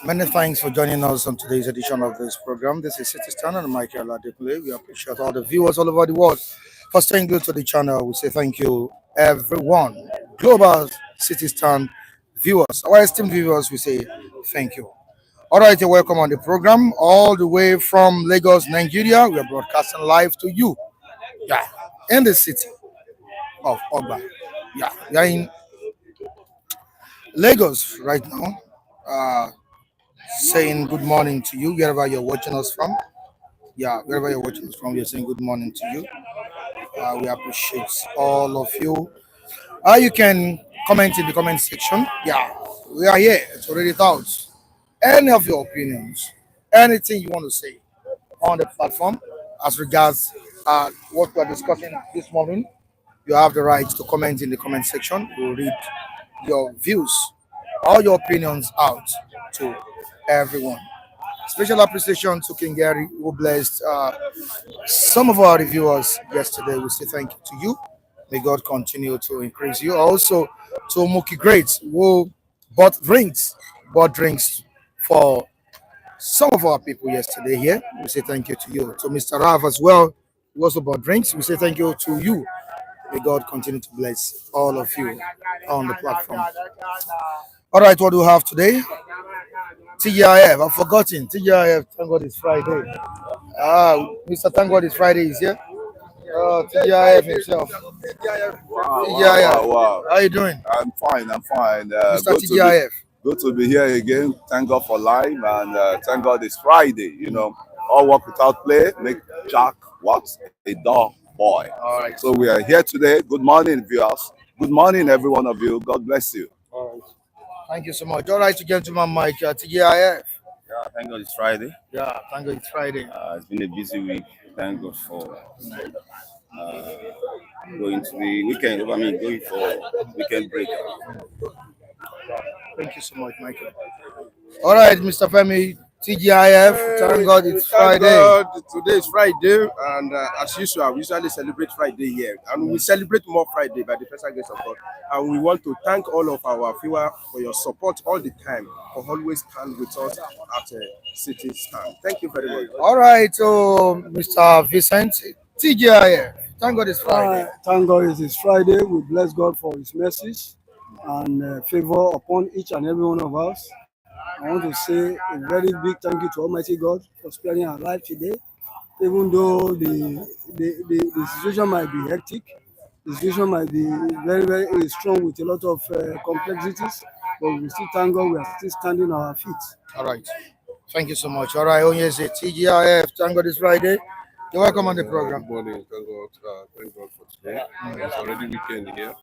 Many thanks for joining us on today's edition of this program. This is City Stand and Michael Adekunle. We appreciate all the viewers all over the world for staying glued to the channel. We say thank you, everyone. Global City Stand viewers, our esteemed viewers, we say thank you. All right, you're welcome on the program all the way from Lagos, Nigeria. We are broadcasting live to you, yeah, in the city of Ogba. Yeah, we are in Lagos right now. Uh, Saying good morning to you wherever you're watching us from. Yeah, wherever you're watching us from, we're saying good morning to you. We appreciate all of you. You can comment in the comment section. Yeah, we are here to read it out. Any of your opinions, anything you want to say on the platform as regards what we're discussing this morning, you have the right to comment in the comment section. We'll read your views, all your opinions out to everyone. Special appreciation to King Gary, who blessed some of our reviewers yesterday. We say thank you to you. May God continue to increase you. Also to Muki Great, who bought drinks for some of our people yesterday here. We say thank you to you. To Mr. Rav as well, who also bought drinks. We say thank you to you. May God continue to bless all of you on the platform. All right, what do we have today? TGIF. I've forgotten. TGIF. Thank God it's Friday. Mr. Thank God it's Friday is here. TGIF himself. Wow, wow, TGIF. wow, wow. How you doing, I'm fine, I'm fine. Mr. TGIF? Good to be here again. Thank God for life and thank God it's Friday. All work without play make Jack what? A dull boy. All right. So we are here today. Good morning, viewers. Good morning, every one of you. God bless you. All right. Thank you so much. All right, gentleman, Mike. TGIF. Yeah, thank God it's Friday. Yeah, thank God it's Friday. It's been a busy week. Thank God for going to the weekend. Going for weekend break. Thank you so much, Michael. All right, Mr. Femi. TGIF. Thank God it's Thank Friday. God, today is Friday, and as usual, we usually celebrate Friday here, and we celebrate more Friday by the special grace of God. And we want to thank all of our viewers for your support all the time, for always stand with us at City Stand. Thank you very much. All right, so Mr. Vincent. TGIF. Thank God it's Friday. Thank God it is Friday. We bless God for His mercies and favor upon each and every one of us. I want to say a very big thank you to Almighty God for sparing our life today. Even though the situation might be hectic, the situation might be very, very strong with a lot of complexities, but we still thank God we are still standing on our feet. All right. Thank you so much. All right, Onyeze, TGIF. Thank God it's Friday. You're welcome on the program. Good morning. Thank God for today. It's already weekend here.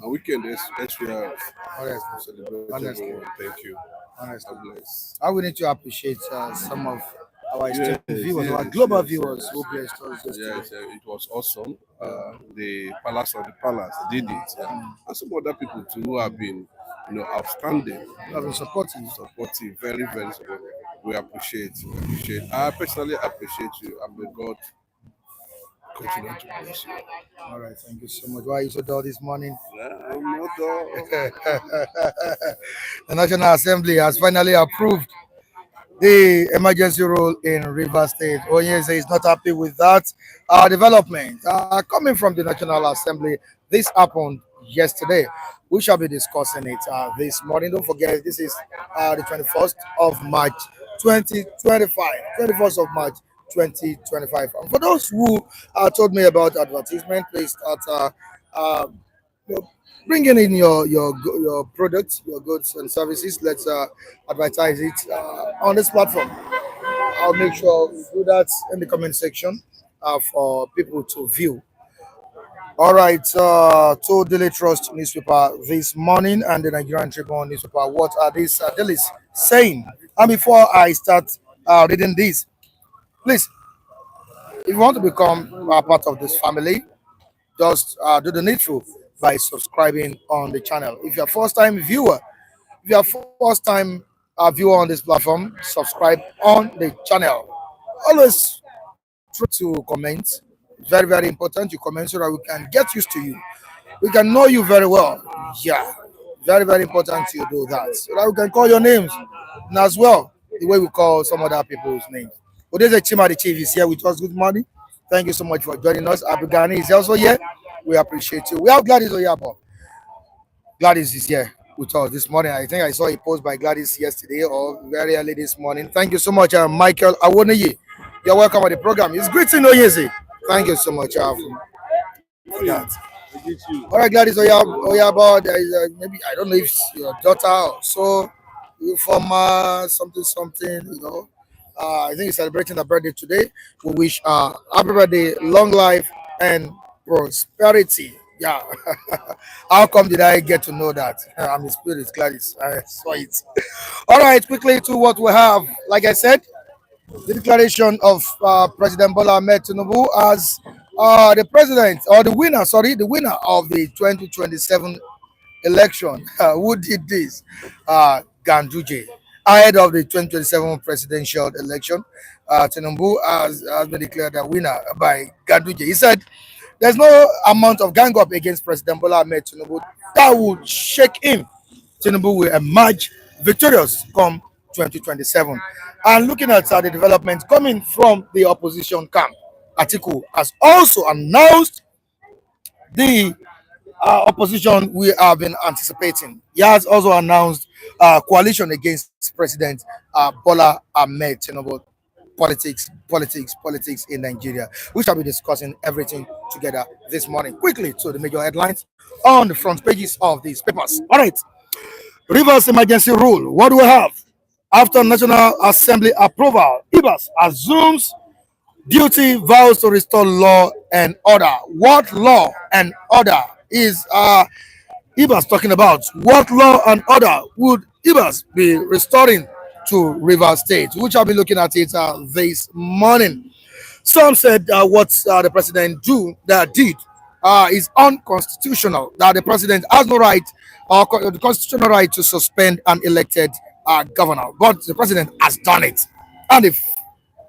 A weekend is extra Honestly, celebrate honestly, everyone. Thank you. honestly. God bless. I would need to appreciate some of our esteemed Yes, viewers, our yes, global yes, viewers yes. who blessed us yesterday. Yes, it was awesome. The Palace of the Palace did it. And some other people too who have been, outstanding, Have been supportive. supportive, very, very supportive. We appreciate. I personally appreciate you, and may God continue to bless you. All right, thank you so much. Why are you so dull this morning? I'm not done. The National Assembly has finally approved the emergency rule in Rivers State. Onyeze is not happy with that development coming from the National Assembly. This happened yesterday. We shall be discussing it this morning. Don't forget, this is the 21st of March 2025. 21st of March 2025. And for those who told me about advertisement, please start you know, bringing in your products, your goods and services. Let's advertise it on this platform. I'll make sure we do that in the comment section for people to view. All right, to Daily Trust newspaper this morning and the Nigerian Tribune newspaper. What are these dailies saying? And before I start reading this, please, if you want to become a part of this family, just do the needful by subscribing on the channel. If you're a first time viewer, if you're a first time viewer on this platform, subscribe on the channel. Always try to comment. Very, very important. You comment so that we can get used to you. We can know you very well. Yeah. Very, very important you do that. So that we can call your names and as well the way we call some other people's names. Odeze Chima the Chief is here with us. Good morning. Thank you so much for joining us. Abigani is also here. We appreciate you. We have Gladys Oyabo. Gladys is here with us this morning. I think I saw a post by Gladys yesterday or very early this morning. Thank you so much, Michael Awoniyi. You're welcome on the program. It's great to know you. Thank you so much for that. All right, Gladys Oyabo. There is maybe I don't know if it's your daughter or so, you from something something. I think he's celebrating her birthday today. We wish happy birthday, long life, and prosperity. Yeah. How come did I get to know that? I'm the spirit, Gladys. I saw it. All right, quickly to what we have. Like I said, the declaration of President Bola Ahmed Tinubu as the president or the winner of the 2027 election. Who did this? Ganduje. Ahead of the 2027 presidential election, Tinubu has been declared a winner by Ganduje. He said, "There's no amount of gang up against President Bola Ahmed Tinubu that would shake him. Tinubu will emerge victorious come 2027." And looking at the developments coming from the opposition camp, Atiku has also announced the opposition we have been anticipating. He has also announced coalition against President Bola Ahmed Tinubu. Politics in Nigeria. We shall be discussing everything together this morning. Quickly to the major headlines on the front pages of these papers. All right, Rivers emergency rule. What do we have? After National Assembly approval, Ibas assumes duty, vows to restore law and order. What law and order is Ibas talking about? What law and order would Ibas be restoring to River State? Which I'll be looking at it this morning. Some said what the president did is unconstitutional. That the president has no right or the constitutional right to suspend an elected governor, but the president has done it, and the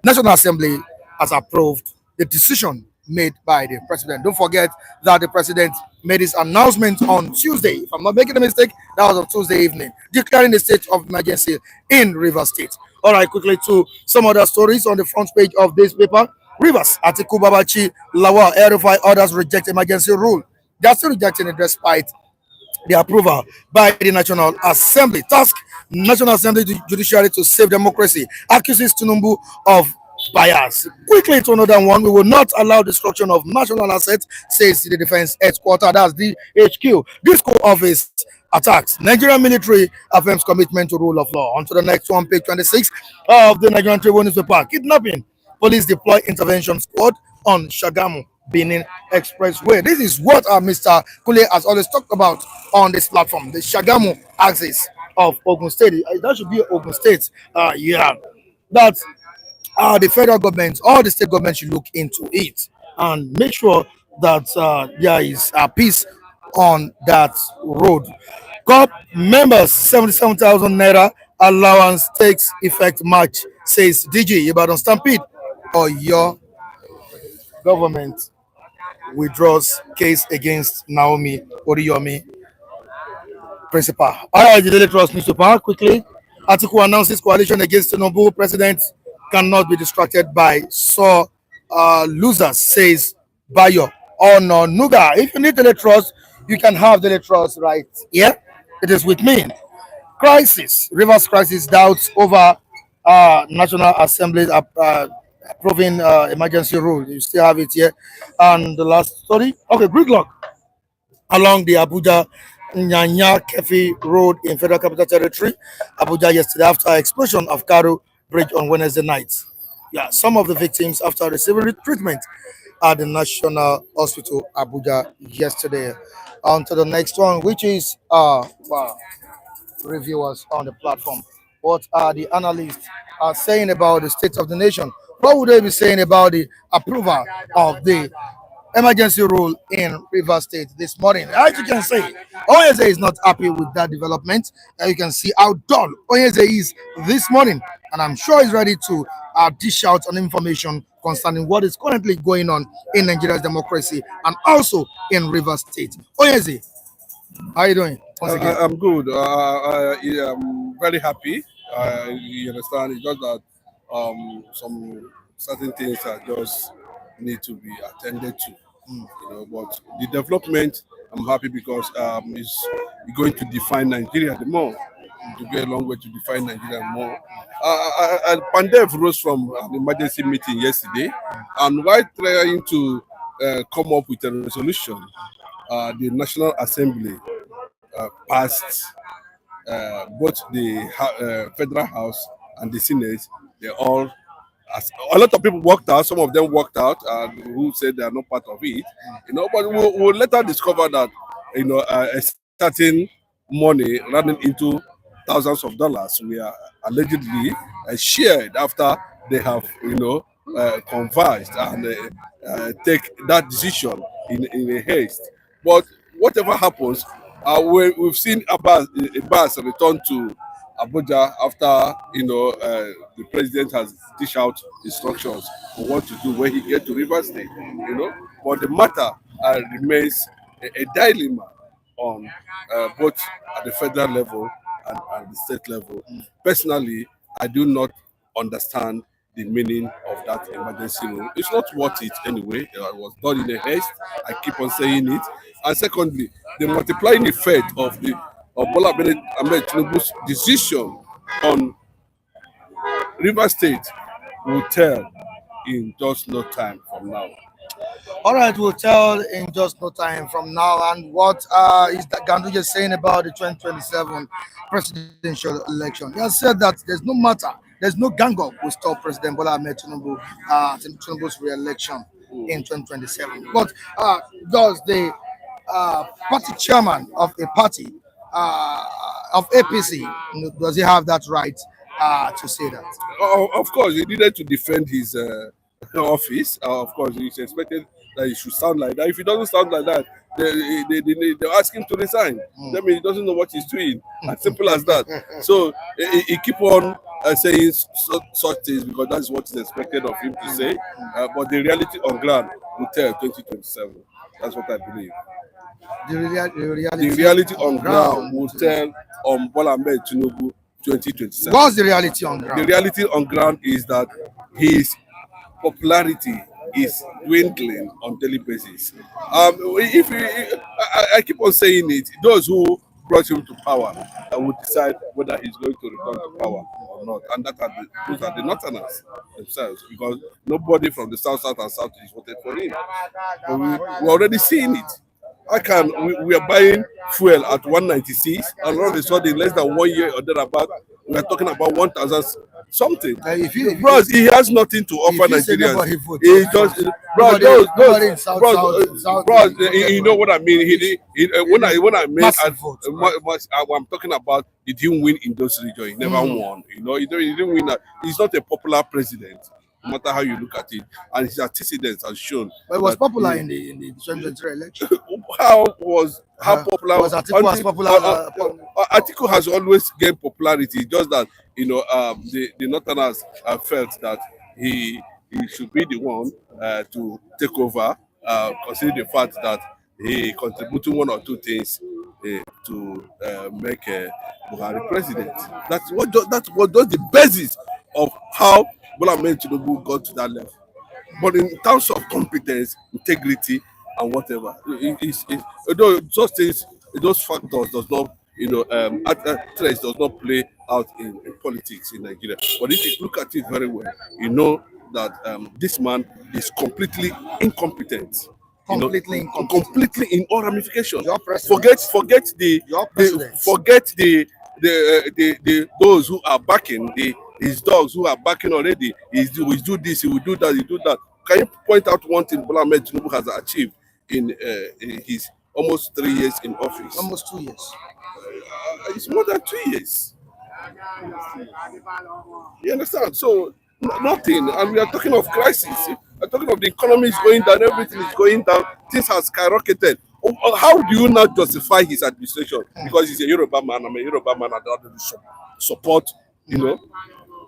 National Assembly has approved the decision made by the president. Don't forget that the president made his announcement on Tuesday. If I'm not making a mistake, that was on Tuesday evening, declaring the state of emergency in Rivers State. All right, quickly to some other stories on the front page of this paper. Rivers, Atiku Babachi, Lawal, Erifai, others reject emergency rule. They are still rejecting it despite the approval by the National Assembly. Task National Assembly Judiciary to save democracy. Accuses Tinubu of bias. Quickly to another one. We will not allow destruction of national assets, says the Defense Headquarters. That's the HQ. Disco office attacks. Nigerian military affirms commitment to rule of law. On to the next one, page 26 of the Nigerian Tribune newspaper. Kidnapping. Police deploy intervention squad on Shagamu Benin Expressway. This is what Mr. Kule has always talked about on this platform. The Shagamu axis of Ogun State. That should be Ogun State. Yeah. That's the federal government, all the state governments should look into it and make sure that there is peace on that road. COP members 77,000 naira allowance takes effect March, says DG Ibadan Stampede. Or your government withdraws case against Naomi Oriyomi principal. All right, the Daily Trust newspaper quickly. Atiku announces coalition against Tinubu. President cannot be distracted by losers, says Bayo. Oh no, Nuga. If you need Daily Trust, you can have Daily Trust right here. It is with me. Crisis, Rivers crisis, doubts over National Assembly approving emergency rule. You still have it here. And the last story. Okay, gridlock along the Abuja Nyanya Kefi Road in Federal Capital Territory, Abuja, yesterday after explosion of Karo Bridge on Wednesday night. Yeah, some of the victims after receiving treatment at the National Hospital Abuja yesterday. On to the next one, which is reviewers on the platform. What are the analysts saying about the state of the nation? What would they be saying about the approval of the emergency rule in River State this morning? As you can see, Oyeze is not happy with that development. You can see how dull Oyeze is this morning, and I'm sure he's ready to dish out on information concerning what is currently going on in Nigeria's democracy and also in River State. Oyeze, how are you doing? Once again. I'm good. I'm very happy You understand? It's just that some certain things that just need to be attended to. But the development, I'm happy because it's going to define Nigeria the more. To go a long way to define Nigeria more. Pandev rose from an emergency meeting yesterday, and while trying to come up with a resolution, the National Assembly passed both the Federal House and the Senate. They all, a lot of people walked out. Some of them walked out, who said they are not part of it. But we'll later discover that a certain money running into thousands of dollars we are allegedly shared after they have converged and take that decision in a haste. But whatever happens, we've seen Abbas return to Abuja after the president has dished out instructions on what to do when he get to River State. But the matter remains a dilemma on both at the federal level and the state level. Personally, I do not understand the meaning of that emergency rule. It's not worth it anyway. It was done in a haste. I keep on saying it. And secondly, the multiplying effect of Bola Ahmed Tinubu's decision on River State will tell in just no time from now. All right, we'll tell in just no time from now. And what is that Ganduje saying about the 2027 presidential election? He has said that there's no matter, there's no gang up will stop President Bola Ahmed Tinubu's re-election in 2027. But does the party chairman of a party of APC, does he have that right to say that? Of course, he needed to defend his office. Of course, he's expected that he should sound like that. If he doesn't sound like that, they ask him to resign. That means he doesn't know what he's doing. As simple as that. So he keep on saying such things because that's what is expected of him to say. But the reality on ground will tell 2027. That's what I believe. The reality on ground will tell on Bola Ahmed Tinubu 2027. What's the reality on ground? The reality on ground is that his popularity is dwindling on daily basis. I keep on saying it, those who brought him to power will decide whether he's going to return to power or not, and those are the Northerners themselves, because nobody from the South and South East voted for him. But we're already seeing it. We are buying fuel at 196, and all of a sudden, less than 1 year or thereabout, we are talking about 1,000 something. Bros, he has nothing to offer Nigerians. He just, you know what I mean. When I mean, I'm talking about he didn't win in those regions. He never won. He didn't win. He's not a popular president, no matter how you look at it, and his antecedents have shown. But it was popular in the 2023 election. How popular was Atiku? As popular? Atiku has always gained popularity. Just that the Northerners felt that he should be the one to take over, considering the fact that he contributed one or two things to make Buhari president. That was the basis of how Bola Ahmed Tinubu got to that level. But in terms of competence, integrity, and whatever, those things, those factors does not, threats does not play out in politics in Nigeria. But if you look at it very well, you know that this man is completely incompetent. Completely incompetent. Completely in all ramifications. Forget the those who are backing his dogs who are backing already. He will do this, he will do that, he will do that. Can you point out one thing Bola Ahmed Tinubu has achieved in his almost 3 years in office? Almost 2 years. It's more than 2 years. You understand? So nothing, and we are talking of crisis. We're talking of the economy is going down, everything is going down. Things have skyrocketed. How do you not justify his administration? Because he's a Yoruba man. I'm a Yoruba man. I don't support,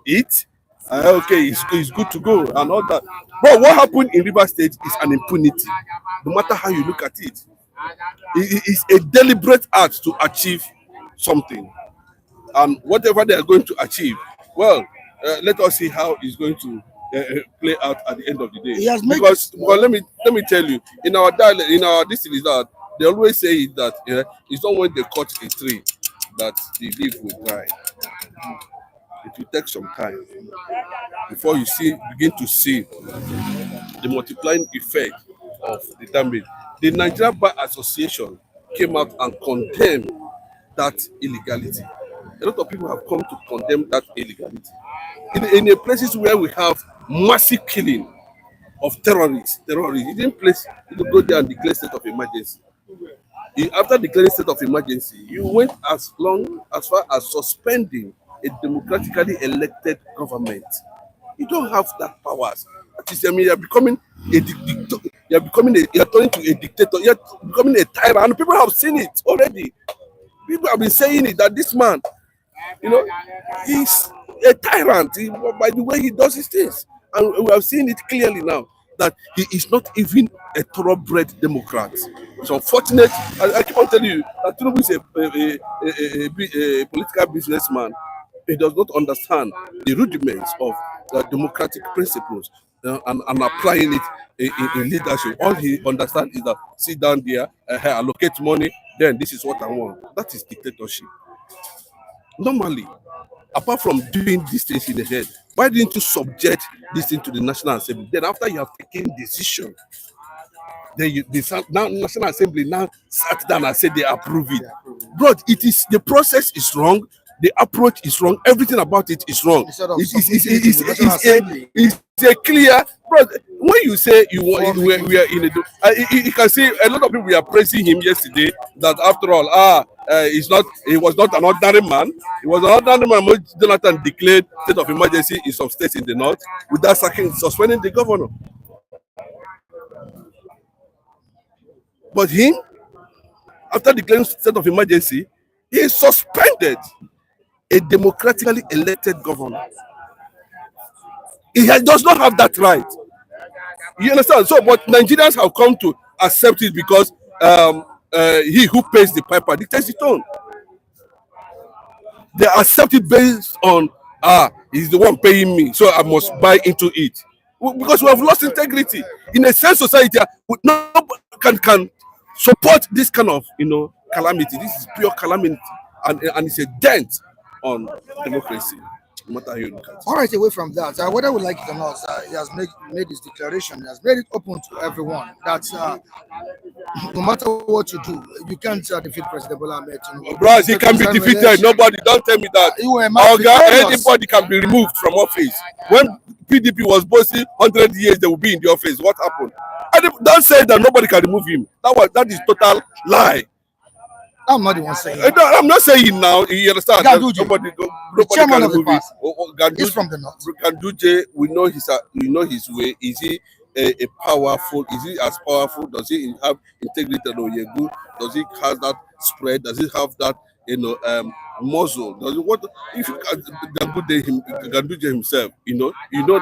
it. Okay, it's good to go and all that. But what happened in River State is an impunity. No matter how you look at it, it is a deliberate act to achieve something. and whatever they are going to achieve, well, let us see how it's going to play out at the end of the day. He has made Because let me tell you, in our dialect, in our this thing is that they always say that it's not when they cut a tree that the leaf will dry. It will take some time before you begin to see the multiplying effect of the damage. The Nigeria Bar Association came out and condemned that illegality. A lot of people have come to condemn that illegality. In the places where we have massive killing of terrorists, you didn't go there and declare state of emergency. After declaring state of emergency, you went as far as suspending a democratically elected government. You don't have that powers. That is, I mean, you're becoming a dictator. You're turning to a dictator. You're becoming a tyrant. And people have seen it already. People have been saying it that this man, he's a tyrant by the way he does his things. And we have seen it clearly now that he is not even a thoroughbred Democrat. It's unfortunate. I keep on telling you that Tinubu is a political businessman. He does not understand the rudiments of democratic principles and applying it in leadership. All he understands is that sit down there, allocate money, then this is what I want. That is dictatorship. Normally, apart from doing these things in the head, why didn't you subject this thing to the National Assembly? Then after you have taken decision, then the National Assembly now sat down and said they approve it. Bro, the process is wrong, the approach is wrong, everything about it is wrong. It's a clear, bro. When you say we are in you can see a lot of people were praising him yesterday that after all, he was not an ordinary man. He was an ordinary man when Jonathan declared state of emergency in some states in the north without suspending the governor. But him, after declaring state of emergency, he suspended a democratically elected governor. He does not have that right. You understand? So, but Nigerians have come to accept it because he who pays the piper dictates the tone. They accept it based on he's the one paying me, so I must buy into it. Because we have lost integrity. In a sense, society nobody can support this kind of calamity. This is pure calamity, and it's a dent on democracy. No matter how you look at it. All right, away from that, whether we like it or not, he has made his declaration. He has made it open to everyone that no matter what you do, you can't defeat President Bola Ahmed Tinubu. Bros, he can be defeated. Nobody, don't tell me that. Anybody can be removed from office. When PDP was boasting 100 years they will be in the office, what happened? Don't say that nobody can remove him. That is total lie. I'm not the one saying it. I'm not saying now. You understand? Nobody can remove it. He's from the north. Ganduje, we know his way. Is he a powerful? Is he as powerful? Does he have integrity? Does he have that spread? Does he have that muzzle? Does it, what if Ganduje himself? You know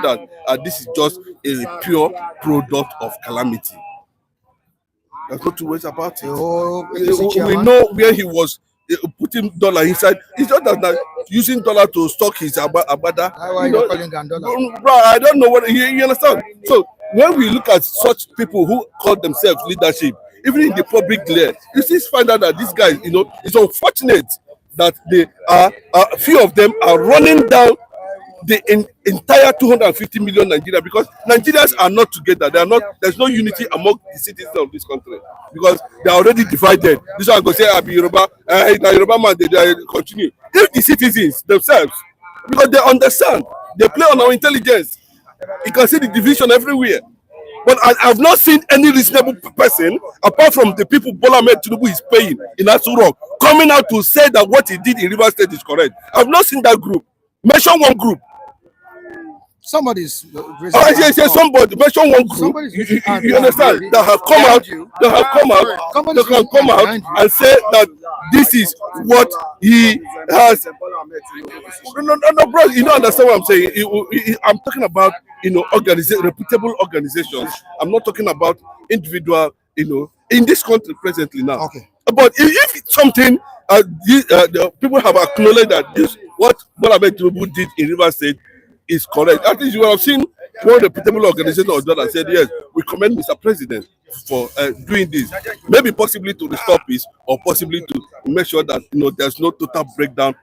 that this is just a pure product of calamity. There's no two ways about it. We know where he was putting dollar inside. It's not that using dollar to stock his abada. Why are you calling Gandola? Bro, I don't know what you understand. So when we look at such people who call themselves leadership, even in the public glare, you still find out that these guys, it's unfortunate that they are few of them are running down the entire 250 million Nigeria, because Nigerians are not together. They are not. There's no unity among the citizens of this country because they are already divided. This one go say I be Yoruba, Yoruba man. They continue. If the citizens themselves, because they understand, they play on our intelligence. You can see the division everywhere. But I've not seen any reasonable person, apart from the people Bola Ahmed Tinubu is paying in Aso Rock, coming out to say that what he did in Rivers State is correct. I've not seen that group. Mention one group. Somebody's somebody mention one group. You understand? That have come out and say that this is what he has. No, bro. You don't understand what I'm saying. I'm talking about reputable organizations. I'm not talking about individual. In this country presently now. But if something, the people have acknowledged that this what Tinubu did in Rivers State is correct. At least you have seen one reputable organization or that said, yes, we commend Mr. President for doing this. Maybe possibly to restore peace or possibly to make sure that there's no total breakdown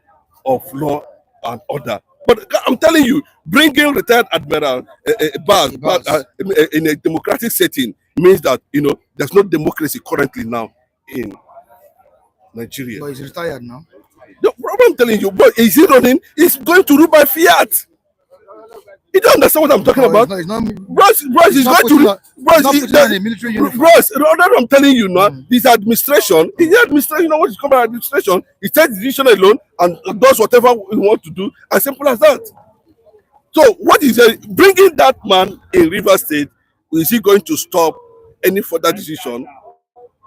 of law and order. But I'm telling you, bringing retired admiral back in a democratic setting means that there's no democracy currently now in Nigeria. But he's retired now. The problem I'm telling you, but is he running? He's going to rule by fiat. You don't understand what I'm talking about? It's not, Bros is going to the military uniform. Bros, I'm telling you now, this administration, you know what is called by administration? He takes decision alone and does whatever he wants to do, as simple as that. So what is bringing that man in Rivers State? Is he going to stop any further decision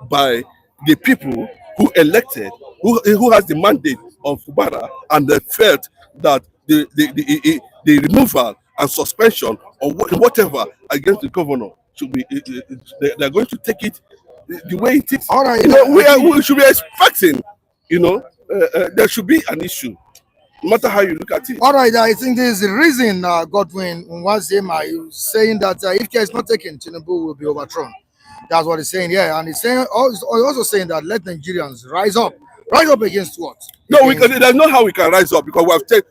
by the people who elected, who has the mandate of Fubara, and they felt that the removal and suspension or whatever against the governor should be, they're going to take it the way it is. All right, we should be expecting, there should be an issue, no matter how you look at it. All right, I think this is the reason Godwin Nwazema is saying that if care is not taken, Tinubu will be overthrown. That's what he's saying, yeah. And he's saying also saying that let Nigerians rise up against what? No, there's not how we can rise up, because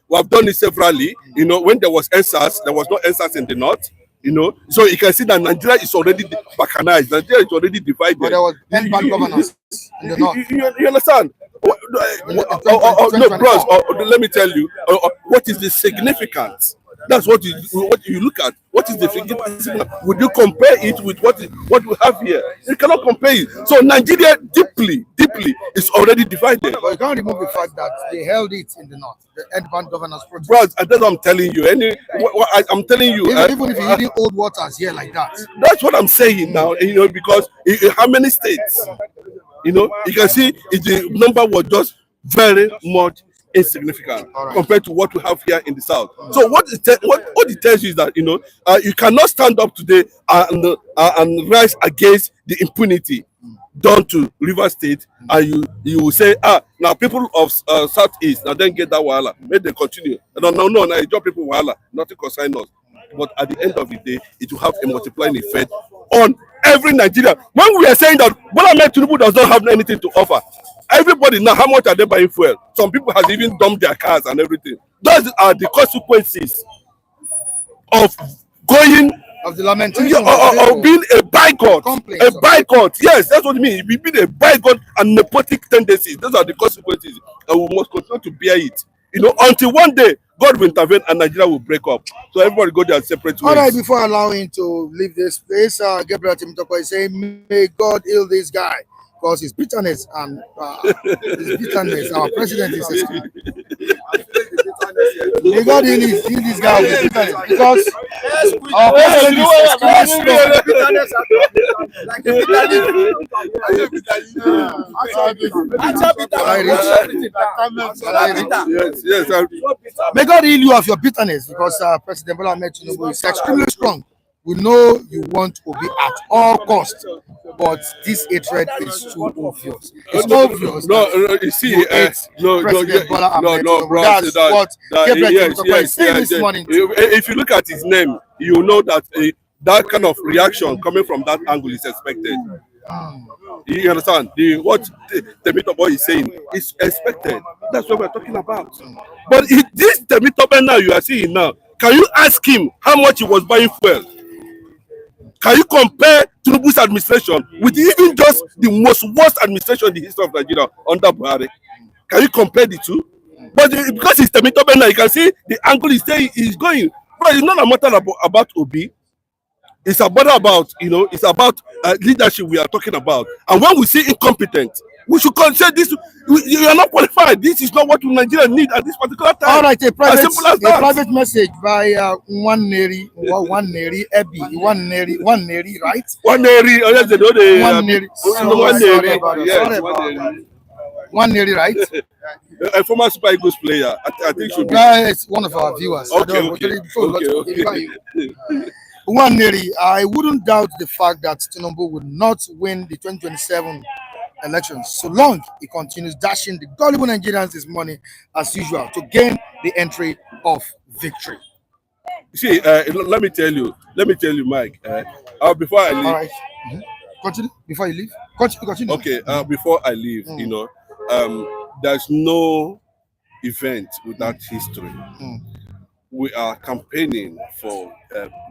we have done it severally. When there was NSAS, there was no NSAS in the north. So you can see that Nigeria is already balkanized. Nigeria is already divided. But there was bad governance in the north. You understand? No, bros. Let me tell you. What is the significance? That's what you look at. What is the significance? Would you compare it with what we have here? You cannot compare it. So Nigeria deeply is already divided. But you can't remove the fact that they held it in the north. The end-band governance project. Bros, that's what I'm telling you. I'm telling you. Even if you're hitting old waters here like that. That's what I'm saying now. Because how many states? You can see the number was just very much insignificant compared to what we have here in the south. So what it tells you is that you cannot stand up today and rise against the impunity done to Rivers State, and you will say, now people of Southeast now then get that wahala, may they continue. No, now job people wahala, nothing concern us. But at the end of the day, it will have a multiplying effect on every Nigerian. When we are saying that Bola Tinubu does not have anything to offer, everybody now, how much are they buying fuel? Some people have even dumped their cars and everything. Those are the consequences of going of the lamentation of being a boycott. A boycott, yes, that's what I mean. We've been a boycott and nepotic tendencies. Those are the consequences, and we must continue to bear it. Until one day God will intervene and Nigeria will break up. So everybody go their separate ways. All right, before allowing to leave this place, Gabriel Timitoko is saying, may God heal this guy, because his bitterness and our president is extreme. May God heal this guy with bitterness, because our president is extremely Yes. May God heal you of your bitterness, because President Bola Tinubu is extremely strong. We know you want Obi at all costs, but this hatred is too obvious. It's obvious. No, you see, no, bro. That's what Gabriel Timitoko is saying this morning. If you look at his name, you know that that kind of reaction coming from that angle is expected. You understand? What Temitope is saying is expected. That's what we're talking about. But this Temitope now you are seeing now, can you ask him how much he was buying fuel? Can you compare Tinubu's administration with even just the most worst administration in the history of Nigeria under Buhari? Can you compare the two? But because it's Temitope now, you can see the angle is going. But it's not a matter about Obi. It's about it's about leadership we are talking about. And when we see incompetent, we should consider this. You are not qualified. This is not what Nigeria need at this particular time. All right, a private message by Nnamdi Kanu, right? Nnamdi, right? A former Super Eagles player. I think should be. It's one of our viewers. Okay. Nnamdi, I wouldn't doubt the fact that Tinubu would not win the 2027 elections, so long he continues dashing the gullible Nigerians this morning as usual to gain the entry of victory. See, let me tell you, Mike. Before I All leave, right. Mhm. Continue before you leave. Continue. okay. Before I leave, there's no event without history. Mm. We are campaigning for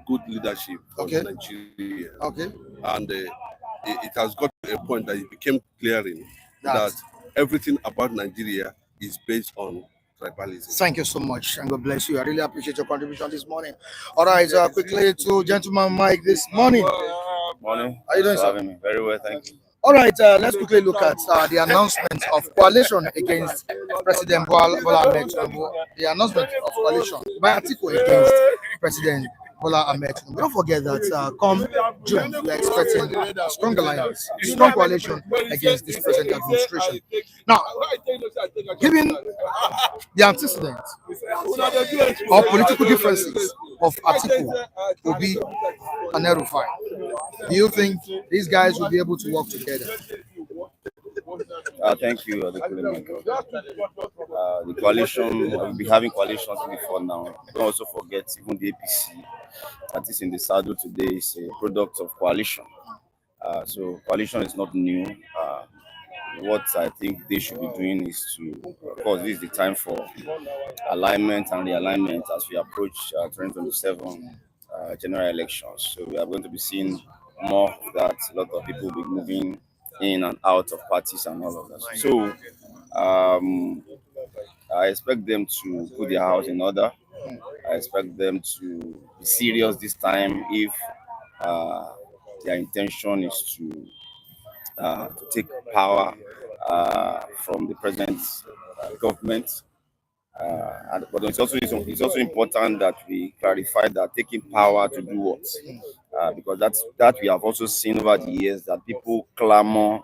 good leadership for Okay. Nigeria, Okay. and it has got to a point that it became clearing that That. everything about Nigeria is based on tribalism. Thank you so much, and God bless you. I really appreciate your contribution this morning. All right, quickly to gentleman Mike this morning. Morning. How you doing, Thanks for sir? having me. Very well, thank you. All right, let's quickly look at the announcement of coalition against President Bola Ahmed Tinubu. The announcement of coalition by Atiku against President Bola Ahmed Tinubu. Don't forget that come June, we are expecting a strong alliance, a strong coalition against this present administration. Now, given the antecedents or political differences of Atiku, Obi, and Erufai, do you think these guys will be able to work together? Thank you, the coalition, we'll be having coalitions before now. Don't also forget, even the APC that is in the saddle today is a product of coalition. So coalition is not new. What I think they should be doing is to, of course, this is the time for alignment and realignment as we approach 2027 general elections. So we are going to be seeing more of that. A lot of people will be moving in and out of parties and all of that. So um, I expect them to put their house in order. I expect them to be serious this time if uh, their intention is to take power from the present government. But it's also important that we clarify that taking power to do what, because that we have also seen over the years that people clamor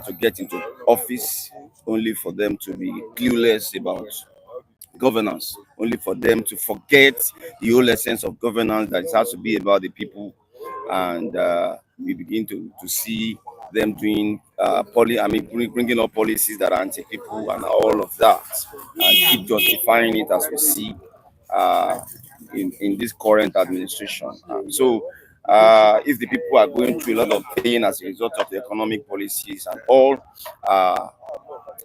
to get into office only for them to be clueless about governance, only for them to forget the whole essence of governance that it has to be about the people, and we begin to see them doing bringing up policies that are anti-people and all of that, and keep justifying it as we see uh, in this current administration. If the people are going through a lot of pain as a result of the economic policies and all, uh,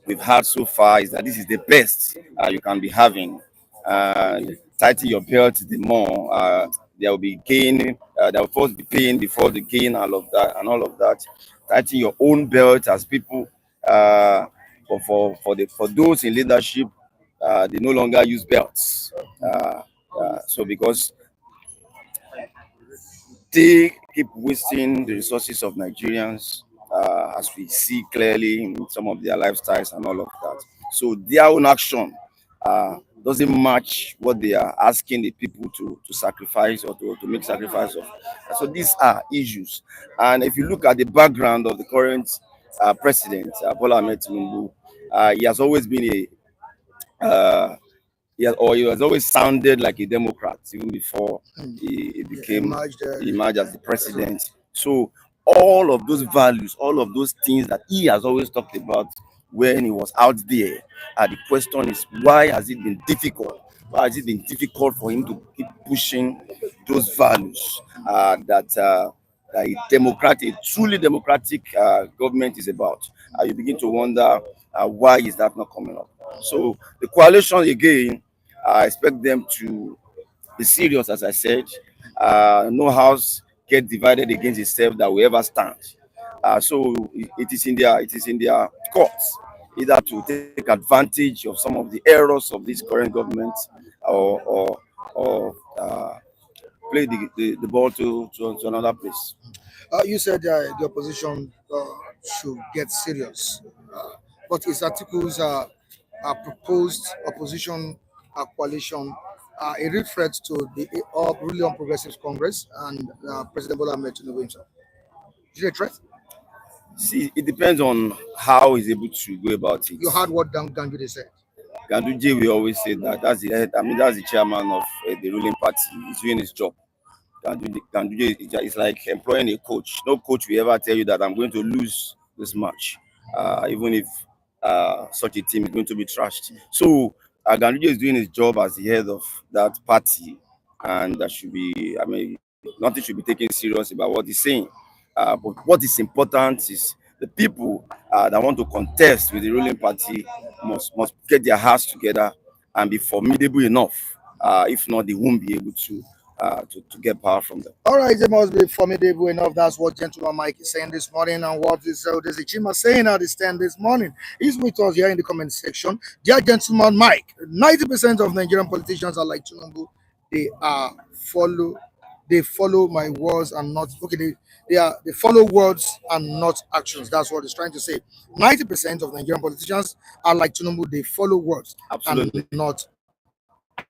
we've had so far is that this is the best you can be having. Tighten your belt the more. There will be gain. There will first be pain before the gain, all of that. Tighten your own belt as people. For those in leadership, they no longer use belts. So because they keep wasting the resources of Nigerians, as we see clearly in some of their lifestyles and all of that. So their own action doesn't match what they are asking the people to sacrifice or to make sacrifice of. So these are issues. And if you look at the background of the current president, Bola Ahmed Tinubu, he has always been uh, he has always sounded like a Democrat even before he emerged as the president. So all of those values, all of those things that he has always talked about when he was out there, the question is, why has it been difficult? Why has it been difficult for him to keep pushing those values that a truly democratic government is about? You begin to wonder why is that not coming up? So the coalition again, I expect them to be serious, as I said. No house get divided against itself that will ever stand. So it is in their courts either to take advantage of some of the errors of this current government, or play the ball to another place. You said the opposition should get serious, but is Atiku's proposed opposition coalition a real threat to the ruling Progressive Congress and President Bola Ahmed Tinubu himself? Is it a threat? See, it depends on how he's able to go about it. You heard what Gandhi said. Ganduje will always say that that's the head. I mean, that's the chairman of the ruling party. He's doing his job. Ganduje is like employing a coach. No coach will ever tell you that I'm going to lose this match. even if such a team is going to be trashed. So Ganduje is doing his job as the head of that party, and that should be, I mean, nothing should be taken serious about what he's saying. But what is important is the people that want to contest with the ruling party must get their hearts together and be formidable enough. If not, they won't be able to get power from them. All right, they must be formidable enough. That's what gentleman Mike is saying this morning, and what is this Ichima saying at the stand this morning. He's with us here in the comment section. Dear gentleman Mike, 90% of Nigerian politicians are like Tinubu. They follow my words and not okay. They follow words and not actions. That's what he's trying to say. 90% of Nigerian politicians are like Tinubu. They follow words Absolutely. and not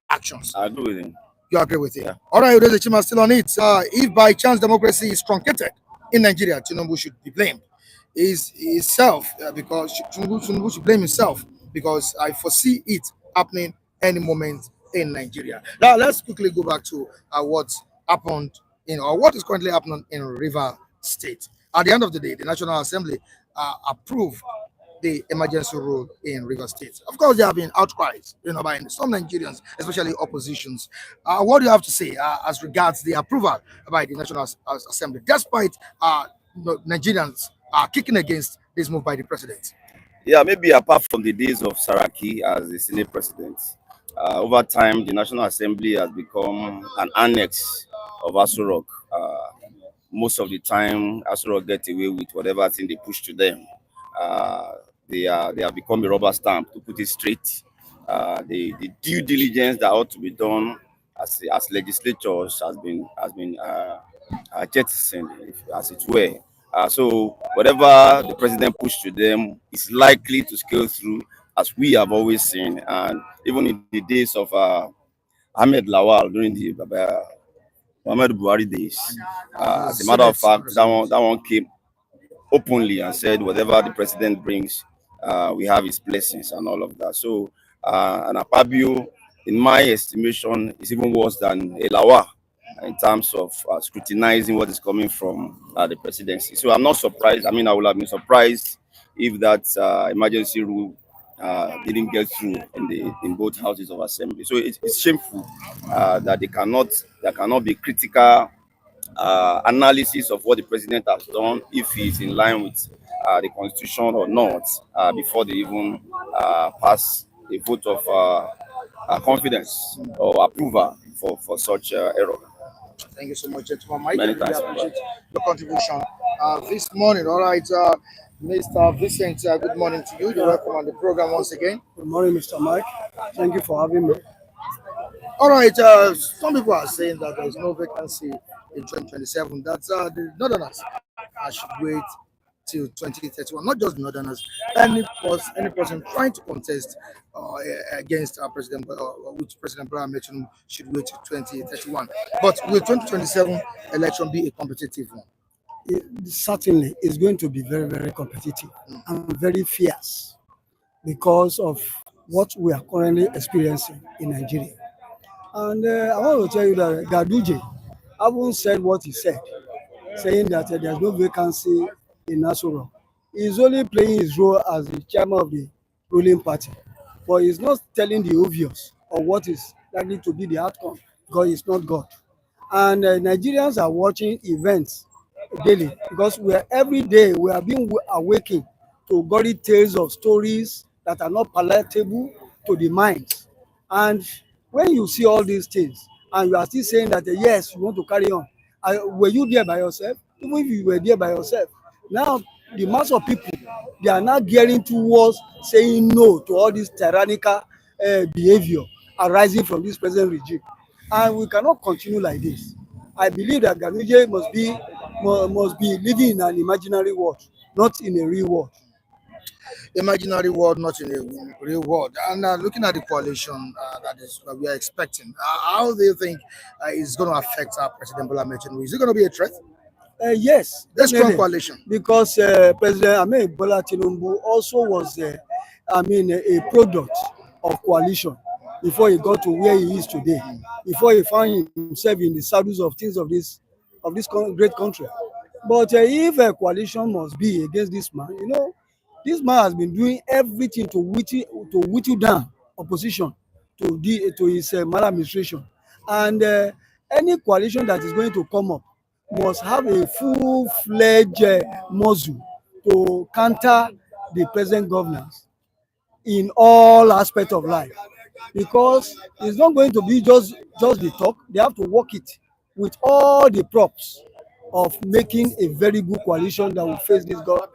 actions. I agree with him. You agree with it? Yeah. All right, there's a Chima still on it. If by chance democracy is truncated in Nigeria, Tinubu should be blamed. Is himself because Tinubu should blame himself because I foresee it happening any moment in Nigeria. Now let's quickly go back to what happened or what is currently happening in River State. At the end of the day, the National Assembly approved the emergency rule in River State. Of course, there have been outcries, by some Nigerians, especially oppositions. What do you have to say as regards the approval by the National Assembly, despite Nigerians kicking against this move by the president? Yeah, maybe apart from the days of Saraki as the Senate president, over time the National Assembly has become an annex of Aso Rock. Most of the time, Aso Rock get away with whatever thing they push to them. They have become a rubber stamp, to put it straight. The due diligence that ought to be done as legislatures has been jettisoned, as it were. So whatever the president pushed to them is likely to scale through, as we have always seen. And even in the days of Ahmed Lawal during the Muhammad Buhari days, as a matter of fact, that one came openly and said whatever the president brings, we have his blessings and all of that. So and Akpabio, in my estimation, is even worse than Elawa in terms of scrutinizing what is coming from the presidency. So I'm not surprised. I mean, I would have been surprised if that emergency rule didn't get through in both houses of assembly. So it's shameful that there cannot be critical analysis of what the president has done, if he's in line with the constitution or not, before they even pass a vote of confidence or approval for such error. Thank you so much, gentleman Mike. Many I really thanks, appreciate your contribution this morning. All right, Mr. Vincent, good morning to you. You're welcome on the program once again. Good morning, Mr. Mike. Thank you for having me. All right, some people are saying that there is no vacancy in 2027. That the Northerners should wait till 2031. Not just the Northerners, any person trying to contest against President which President Bola Ahmed Tinubu should wait till 2031. But will 2027 election be a competitive one? Certainly, it's going to be very, very competitive and very fierce because of what we are currently experiencing in Nigeria. And I want to tell you that Ganduje haven't said what he said, saying that there's no vacancy in Aso Rock. He's only playing his role as the chairman of the ruling party, but he's not telling the obvious or what is likely to be the outcome because he's not God. And Nigerians are watching events daily because every day we are being awakened to gory tales of stories that are not palatable to the mind. And when you see all these things and you are still saying that yes, you want to carry on, were you there by yourself? Even if you were there by yourself, now the mass of people, they are now gearing towards saying no to all this tyrannical behavior arising from this present regime, and we cannot continue like this. I believe that Ganduje must be living in an imaginary world, not in a real world. Imaginary world, not in a real world. And looking at the coalition that we are expecting, how do you think it's going to affect President Bola Ahmed Tinubu? Is it going to be a threat? Yes, a strong coalition. Because President Ahmed Bola Tinubu also was, a product of coalition before he got to where he is today. Before he found himself in the saddles of things of this great country. But if a coalition must be against this man, This man has been doing everything to whittle down opposition to his maladministration, and any coalition that is going to come up must have a full-fledged muscle to counter the present governance in all aspects of life, because it's not going to be just the talk. They have to work it with all the props of making a very good coalition that will face this government.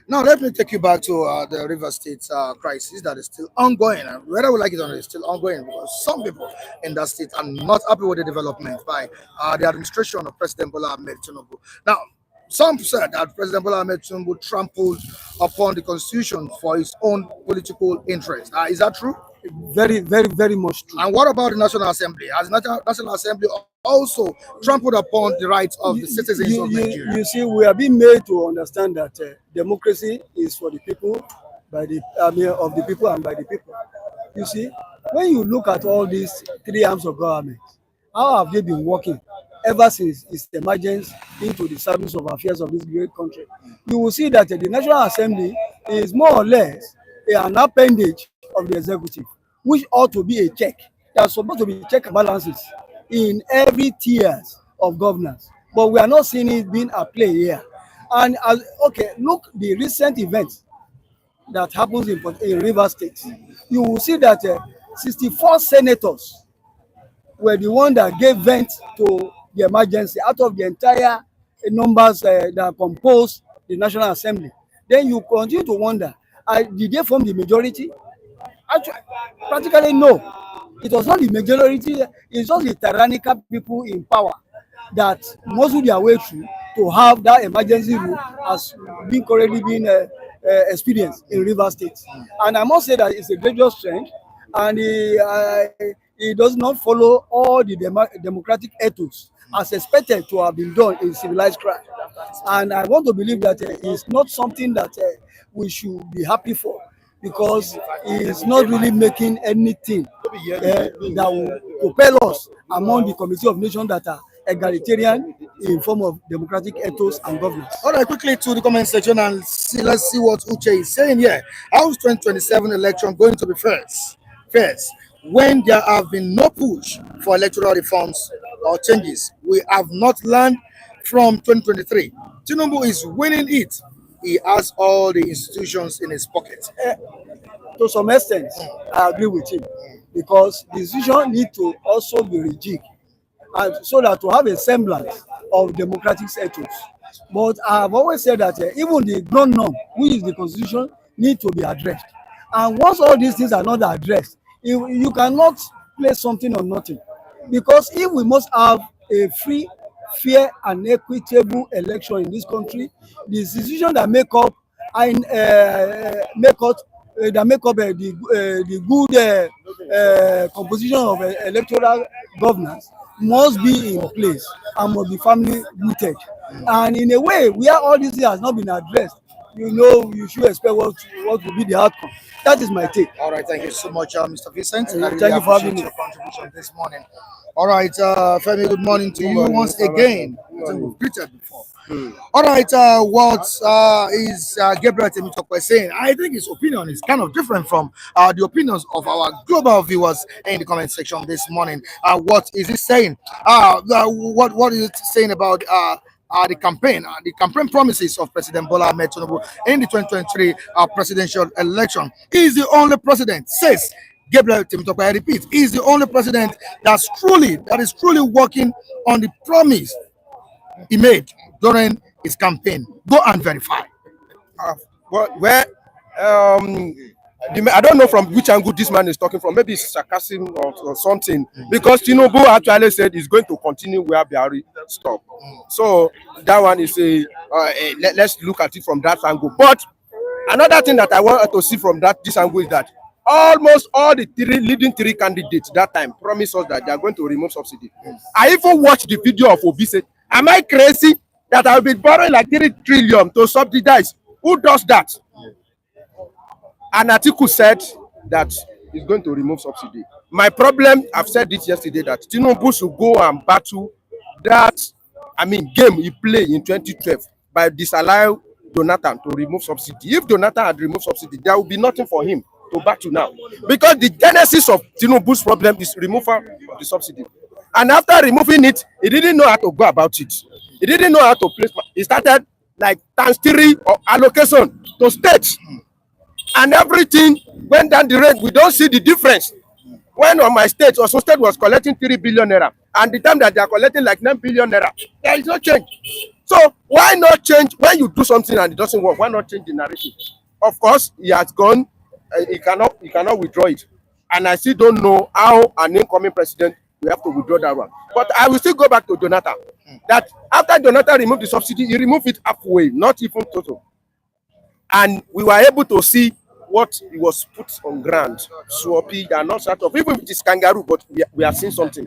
Now, let me take you back to the River State crisis that is still ongoing. And whether we like it or not, it's still ongoing because some people in that state are not happy with the development by the administration of President Bola Ahmed Tinubu. Now, some said that President Bola Ahmed Tinubu trampled upon the constitution for his own political interest. Is that true? Very, very, very much true. And what about the National Assembly? Has the National Assembly also trampled upon the rights of the citizens of Nigeria? You see, we are being made to understand that democracy is for the people, of the people and by the people. You see, when you look at all these three arms of government, how have they been working ever since its emergence into the service of affairs of this great country? You will see that the National Assembly is more or less an appendage of the executive, which ought to be a check. There are supposed to be check and balances in every tiers of governance, but we are not seeing it being at play here. And look the recent events that happens in River State. You will see that 64 senators were the one that gave vent to the emergency out of the entire numbers that compose the National Assembly. Then you continue to wonder, did they form the majority? Actually, practically no. It was not the majority. It's just the tyrannical people in power that muscle their way through to have that emergency rule as being currently being experienced in River State. And I must say that it's a dangerous trend, and it does not follow all the democratic ethos as expected to have been done in civilized crime. And I want to believe that it's not something that we should be happy for, because it's not really making anything that will propel us among the Committee of Nations that are egalitarian in form of democratic ethos and governance. All right, quickly to the comment section and let's see what Uche is saying here. How is 2027 election going to be first? When there have been no push for electoral reforms or changes, we have not learned from 2023. Tinubu is winning it. He has all the institutions in his pocket. To some extent, I agree with him, because decision need to also be rejigged, and so that to have a semblance of democratic ethos. But I have always said that even the ground norm, which is the constitution, need to be addressed. And once all these things are not addressed, you cannot place something on nothing. Because if we must have a free, fair, and equitable election in this country, the decisions that make up the good composition of electoral governance must be in place and must be firmly rooted. And in a way where all this has not been addressed, you should expect what will be the outcome. That is my take. All right, thank you so much, Mr. Vincent. I really Thank you for having appreciate me. your contribution this morning. All right, Femi, good morning to you once again. I think we've greeted before. All right, what is Gabriel Temitope saying? I think his opinion is kind of different from the opinions of our global viewers in the comment section this morning. What is he saying? What is it saying about the campaign promises of President Bola Ahmed Tinubu in the 2023 presidential election? He is the only president, says Gabriel Temitope. I repeat, he is the only president that is truly working on the promise he made during his campaign. Go and verify. I don't know from which angle this man is talking from. Maybe it's sarcasm or something. Because Tinubu actually said he's going to continue where Buhari stopped. So that one is let's look at it from that angle. But another thing that I want to see from this angle is that almost all the leading three candidates that time promised us that they are going to remove subsidy. I even watched the video of Obi said, am I crazy that I'll be borrowing like 3 trillion to subsidize? Who does that? And Atiku said that he's going to remove subsidy. My problem, I've said it yesterday, that Tinubu should go and battle that, game he played in 2012 by disallowing Jonathan to remove subsidy. If Jonathan had removed subsidy, there would be nothing for him to battle now, because the genesis of Tinubu's problem is removal of the subsidy. And after removing it, he didn't know how to go about it. He didn't know how to place. He started like times 3 of allocation to states, and everything went down the road. We don't see the difference. When on my state, Osun State was collecting 3 billion naira, and the time that they are collecting like 9 billion naira, there is no change. So why not change when you do something and it doesn't work? Why not change the narrative? Of course, he has gone. He cannot withdraw it, and I still don't know how an incoming president will have to withdraw that one. But I will still go back to Jonathan. That after Jonathan removed the subsidy, he removed it halfway, not even total, and we were able to see what he was put on ground. Swappy and not sort of, even if it is kangaroo, but we are seeing something.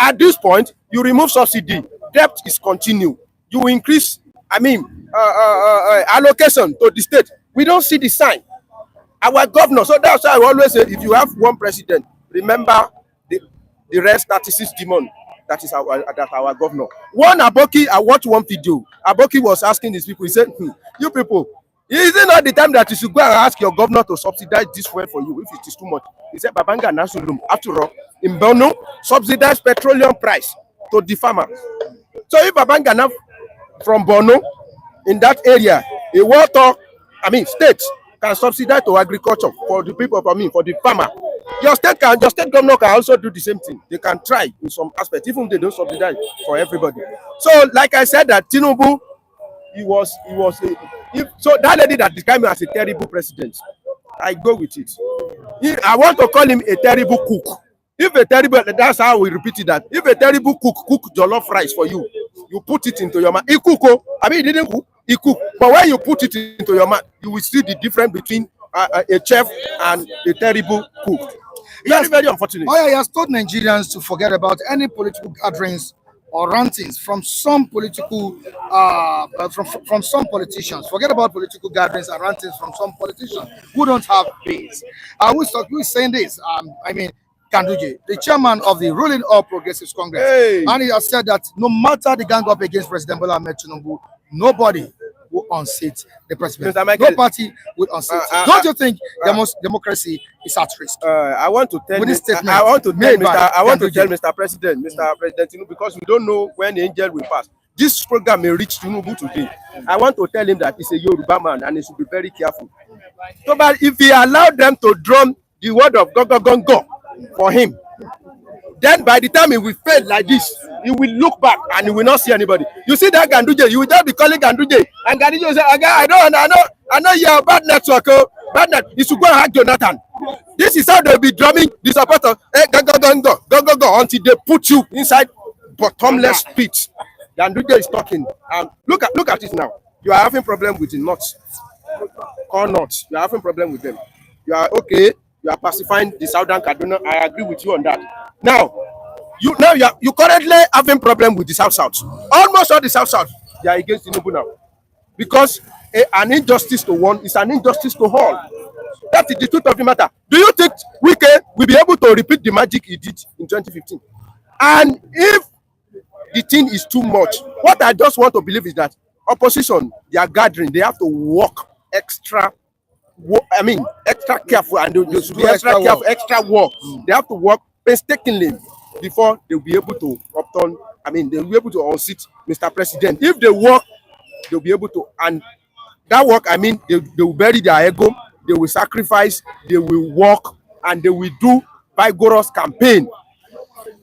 At this point, you remove subsidy, debt is continued. You increase, allocation to the state. We don't see the sign. Our governor, so that's why I always say, if you have one president, remember the rest 36 demon. That is our governor. One Aboki, I watched one video. Aboki was asking these people, he said, you people, is it not the time that you should go and ask your governor to subsidize this fuel for you if it is too much? He said, Babanga Nasulum, after all, in Bono, subsidize petroleum price to the farmer. So if Babanga now from Bono in that area, a state can subsidize to agriculture for the people, for the farmer. Your state governor can also do the same thing. They can try in some aspects, even if they don't subsidize for everybody. So, like I said, that Tinubu, so that lady that described me as a terrible president, I go with it. I want to call him a terrible cook. That's how we repeat it. That if a terrible cook jollof rice for you, you put it into your mouth. He cook, he didn't cook. He cook. But when you put it into your mouth, you will see the difference between a chef and a terrible cook. Very, very unfortunate. He has told Nigerians to forget about any political gatherings or rantings from some political from some politicians. Forget about political gatherings and rantings from some politicians who don't have base. Who is saying this? Kanduje, the chairman of the ruling All Progressives Congress, and he has said that no matter the gang up against President Bola Ahmed Tinubu, nobody will unseat the president. No party will unseat. Don't you think democracy is at risk? I want to tell Mr. President, President Tinubu, because we don't know when the angel will pass. This program may reach Tinubu today. I want to tell him that he's a Yoruba man and he should be very careful. So, but if he allowed them to drum the word of go, go, go, go for him, then by the time he will fail like this, he will look back and he will not see anybody. You see that Ganduje, you will just be calling Ganduje, and Ganduje will say, I know you are bad network, bad net. You should go and hack Jonathan. This is how they'll be drumming the supporters. Go, until they put you inside bottomless pit. Ganduje is talking. Look at it now. You are having problem with the nuts, corn nuts. You are having problem with them. You are okay. You are pacifying the Southern Kaduna. I agree with you on that. Now you currently having problem with the South. Almost all the South, they are against Tinubu now, because an injustice to one is an injustice to all. That is the truth of the matter. Do you think Wike will be able to repeat the magic he did in 2015? And if the thing is too much, what I just want to believe is that opposition, they are gathering, they have to work extra careful, and they should be extra work. They have to work painstakingly before they'll be able to upturn. They'll be able to unseat Mr. President. If they work, they'll be able to, and that work, they will bury their ego, they will sacrifice, they will work, and they will do vigorous campaign.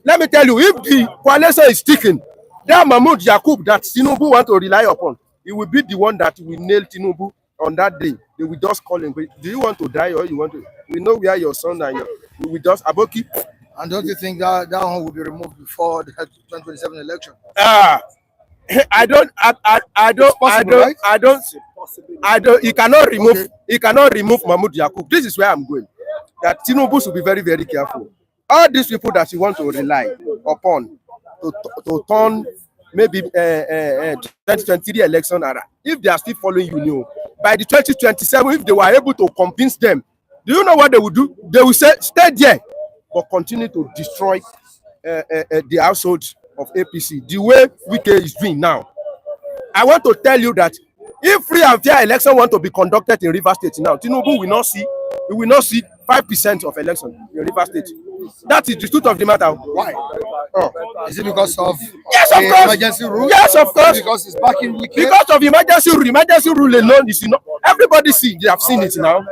Let me tell you, if the coalition is sticking, that Mahmoud Yakub that Tinubu want to rely upon, he will be the one that will nail Tinubu on that day. They will just call him. Do you want to die or you want to? We know where your son and we will just Aboki. And don't you think that one will be removed before the 2027 election? I don't. He cannot remove. Okay. He cannot remove Mahmoud Yakub. This is where I'm going. That Tinubu should be very, very careful. All these people that you want to rely upon to turn maybe 2023 election era, if they are still following you, by the 2027, if they were able to convince them, do you know what they will do? They will say, stay there, but continue to destroy the household of APC, the way Wike is doing now. I want to tell you that If free and fair election want to be conducted in Rivers State now, Tinubu will not see 5% of election in Rivers State. That is the truth of the matter. Why? Oh. Is it because of Yes, of the course. emergency rule? Yes, of course. Because it's back in weekend? Because of emergency rule alone is enough. Everybody they have seen it now.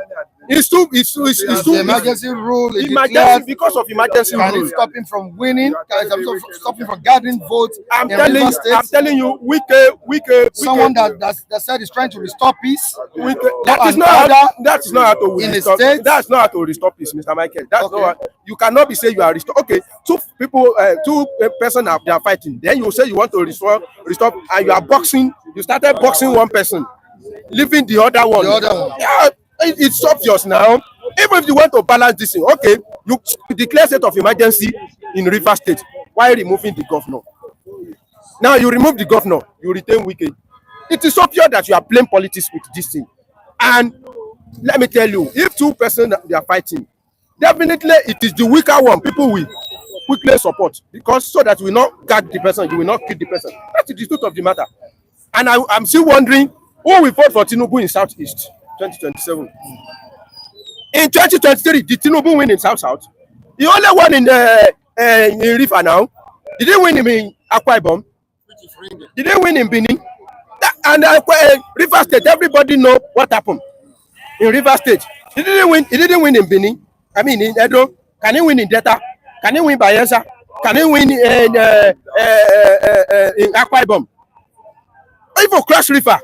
It's too. The emergency rule is Emergency declared. because of emergency Can rule. it stop him from winning? Can it stop him from gathering votes I'm in telling Rivers State? I'm telling you, Wike. Someone that said is trying to restore peace. That is not how to in the restore. state. That's not how to restore peace, Mr. Michael. That's Okay. not. You cannot be saying you are restore. Okay, two person they are fighting. Then you say you want to restore, and you are boxing. You started boxing one person, leaving the other one. The other one. Yeah, it's obvious now. Even if you want to balance this thing, okay, you declare state of emergency in Rivers State while removing the governor. Now you remove the governor, you retain Wike. It is obvious that you are playing politics with this thing. And let me tell you, if two persons they are fighting, definitely it is the weaker one people will quickly support, because so that you will not gag the person, you will not kill the person. That is the truth of the matter. And I'm still wondering who will vote for Tinubu in Southeast 2027. In 2023, did Tinubu win in South? The only one in River now. Did he win in Akwa Ibom? Did he win in Benin? And River State, everybody know what happened in River State. He didn't win in Benin. I mean in Edo. Can he win in Delta? Can he win Bayelsa? Can he win in Akwa Ibom? Even Cross River.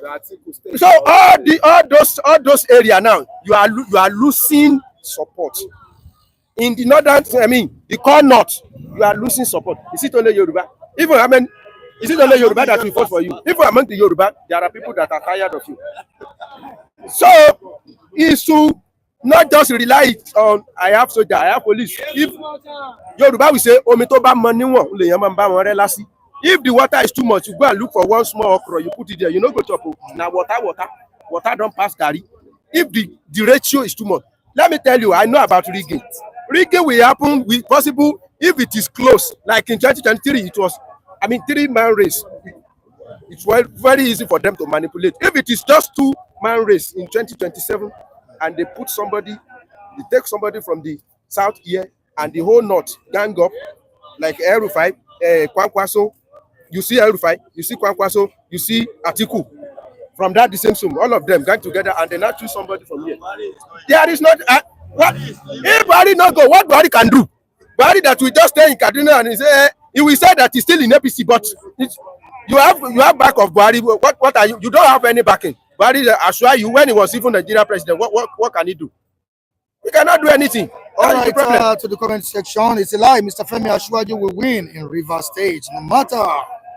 So all those areas now, you are losing support. In the northern, the core north, you are losing support. Is it only Yoruba? Is it only Yoruba that will vote for you? Even among the Yoruba, there are people that are tired of you. So it's to not just rely on I have soldier, I have police. If Yoruba will say, "Omi to ba money won, le yan ma ba won relasi." If the water is too much, you go and look for one small okra, you put it there. You no go chop. Now water don't pass carry. If the ratio is too much, let me tell you, I know about rigging. Rigging will happen with possible if it is close. Like in 2023, it was, 3-man race. It's very easy for them to manipulate. If it is just 2-man race in 2027, and they take somebody from the south here and the whole north gang up, like El-Rufai, Kwankwaso. You see El-Rufai, you see Kwankwaso, you see Atiku. From that the same sum, all of them gang together, and they now choose somebody from here. There is not what if Buhari not go, what Buhari can do? Buhari that will just stay in Kaduna and he will say that he's still in APC, but you have back of Buhari. What are you? You don't have any backing. Buhari assure you when he was even Nigeria president, what can he do? He cannot do anything. All right, to the comment section, it's a lie. Mr. Femi Asiwaju will win in Rivers State, no matter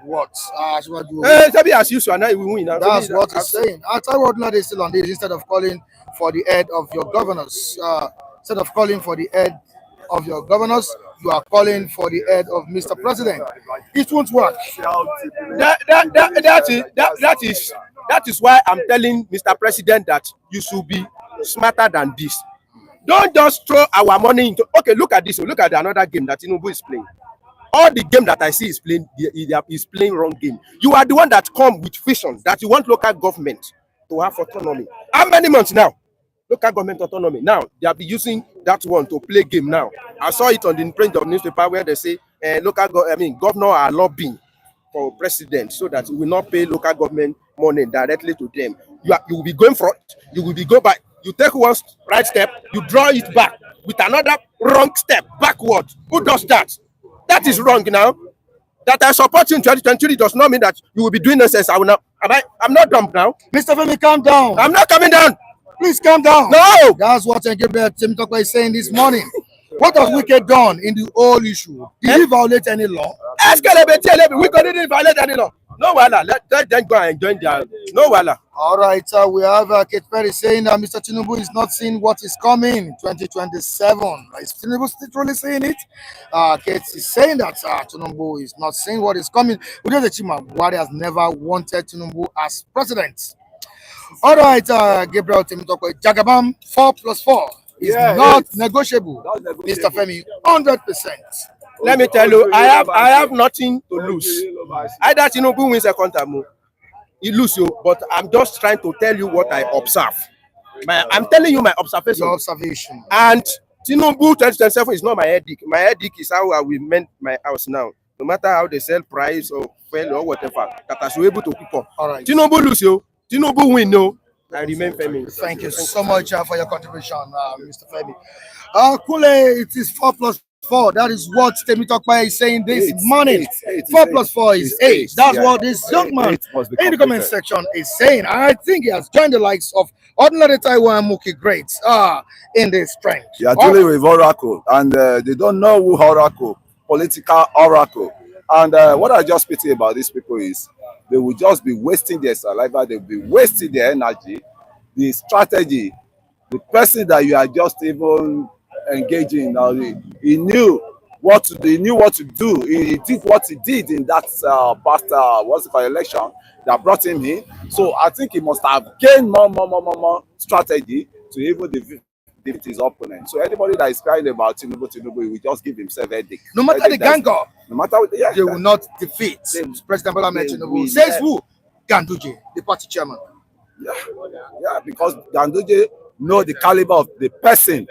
what. Asiwaju will win. As usual, now he will win. That's what he's saying. Taiwo Odunlade is still on this. Instead of calling for the head of your governors, instead of calling for the head of your governors, you are calling for the head of Mr. President. It won't work. That is why I'm telling Mr. President that you should be smarter than this. Don't just throw our money into. Okay, look at this. Look at another game that Tinubu is playing. All the game that I see is playing wrong game. You are the one that come with vision that you want local government to have autonomy. How many months now? Local government autonomy. Now they have been using that one to play game. Now I saw it on the print of newspaper where they say governor are lobbying for president so that we will not pay local government money directly to them. You will be going front. You will be go back. You take one right step, you draw it back with another wrong step backward. Who does that? That is wrong now. That I support you in 2023 does not mean that you will be doing nonsense. I'm not dumb now. Mr. Femi, calm down. I'm not coming down. Please calm down. No. That's what Gabriel Temitope is saying this morning. What has Wike done in the whole issue? Did he violate any law? We couldn't violate any law. No wala. Let them go and enjoy their. No wala. All right, we have Kate Perry saying that Mr. Tinubu is not seeing what is coming 2027. Is Tinubu truly saying it? Kate is saying that Tinubu is not seeing what is coming. Buhari has never wanted Tinubu as president. All right, Gabriel Temitope, Jagabam 4+4 is not negotiable. Mr. Femi, 100%. Let me tell you, I have nothing to lose. Either Tinubu wins second term, He lose you, but I'm just trying to tell you what I observe. I'm telling you my observation. Your observation. And Tinubu 2027 is not my headache. My headache is how I will mend my house now. No matter how they sell price or fail or whatever, that I should be able to keep up. All right. Tinubu lose you. Tinubu win no. I remain Femi. Thank you so much for your contribution, Mr. Femi. Kule, it is 4+4. That is what Temitokpa is saying this morning. 4+4 is 8. That's what this young man in the comment section is saying. I think he has joined the likes of ordinary Taiwan Muki greats in this trend. You are dealing with Oracle, and they don't know who Oracle, political Oracle. And what I just pity about these people is they will just be wasting their saliva, they will be wasting their energy, the strategy, the person that you are just even engaging now. He knew what to do. He knew what to do. He did what he did in that past election that brought him in. So I think he must have gained more strategy to even defeat his opponent. So anybody that is crying about Tinubu, he will just give himself a headache. No matter the gang up, no matter what, they will not defeat President Bola Ahmed Tinubu. Says who? Ganduje, the party chairman. Yeah, because Ganduje know the caliber of the person.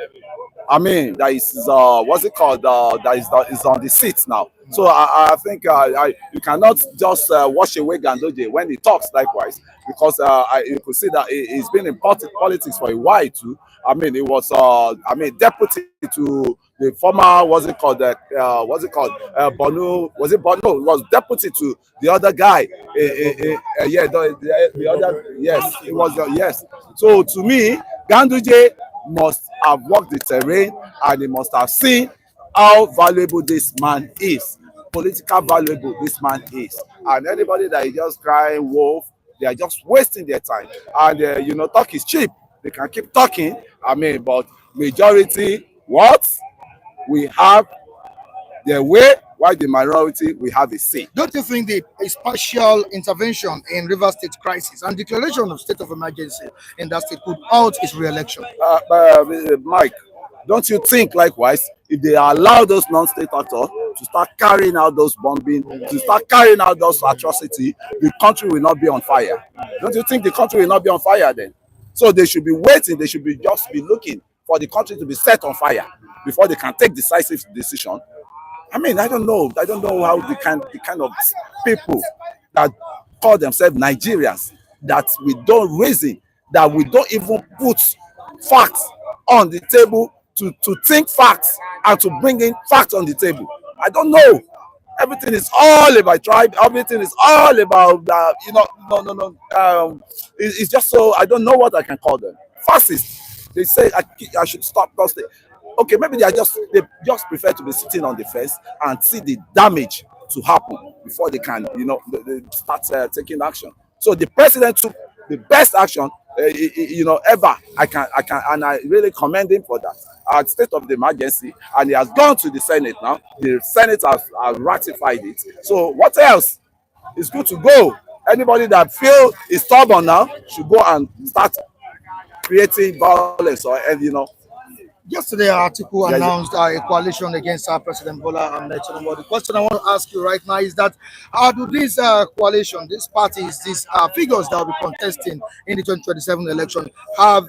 I mean, that is what's it called? That is on the seat now. So I think you cannot just wash away Ganduje when he talks likewise, because you could see that he's been in politics for a while too. I mean, he was deputy to the former Bonu, was it Bonu? He was deputy to the other guy. The other, yes, it was yes. So to me, Ganduje must have walked the terrain, and he must have seen how valuable this man is, political valuable this man is. And anybody that is just crying wolf, they are just wasting their time. And talk is cheap. They can keep talking. I mean, but majority, what we have their way, while the minority we have a say. Don't you think the partial intervention in River State crisis and declaration of state of emergency in that state could halt his re-election? Mike, don't you think likewise, if they allow those non-state actors to start carrying out those bombing, to start carrying out those atrocities, the country will not be on fire? Don't you think the country will not be on fire then? So they should be waiting, they should be just be looking for the country to be set on fire before they can take decisive decision. I mean, I don't know how the kind of people that call themselves Nigerians, that we don't reason, that we don't even put facts on the table to think facts and to bring in facts on the table. I don't know. Everything is all about tribe. Everything is all about it's just so I don't know what I can call them. Fascists. They say I should stop those things. Okay, maybe they just prefer to be sitting on the fence and see the damage to happen before they can they start taking action. So the president took the best action ever. I can and I really commend him for that. At state of the emergency, and he has gone to the Senate now. The Senate has ratified it. So what else? It's good to go. Anybody that feel is stubborn now should go and start creating violence Yesterday, Atiku announced a coalition against President Bola Ahmed Tinubu. The question I want to ask you right now is that how do this coalition, these parties, these figures that will be contesting in the 2027 election have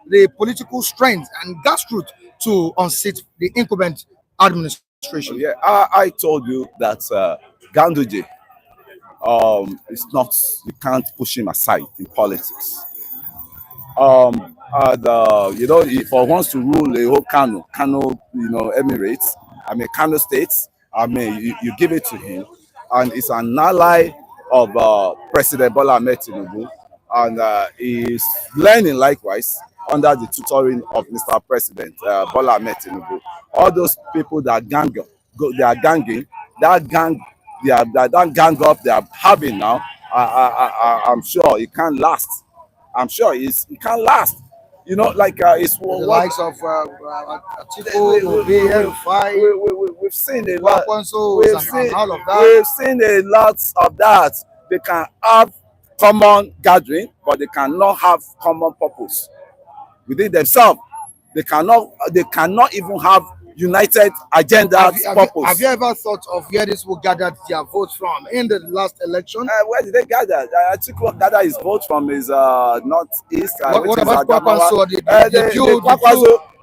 the political strength and grassroots to unseat the incumbent administration? Yeah, I told you that Ganduje is not, you can't push him aside in politics. If I wants to rule the whole Kano, Emirates, Kano states, you give it to him, and it's an ally of President Bola Ahmed Tinubu, and he's learning likewise under the tutoring of Mr. President Bola Ahmed Tinubu. All those people that they are ganging, that gang up they are having now, I'm sure it can't last. I'm sure it can't last. It's the likes of Atiku, we've seen a lot. All of that. We've seen a lot of that. They can have common gathering, but they cannot have common purpose within themselves. They cannot even have united agenda purpose. Have you ever thought of where this will gather their votes from in the last election? Where did they gather? Atiku gather his vote from his northeast. What about Kwakwanso?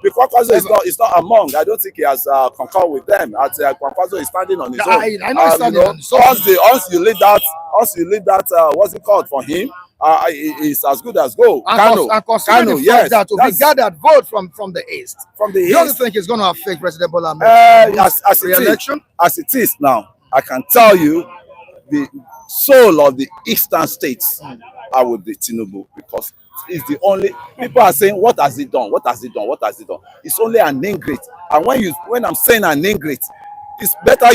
The Kwakwanso is not among. I don't think he has concurred with them. Kwakwanso is standing on his own. I know he's standing on his own. Once you leave that, what's it called for him? It's as good as gold. Kanu, yes. That we gathered vote from the east. From the east. You don't think it's going to affect President Bola as re-election? As it is now, I can tell you the soul of the eastern states are with the Tinubu, because it's the only people are saying, what has he done? What has he done? What has he done? It's only an ingrate. And when I'm saying an ingrate, it's better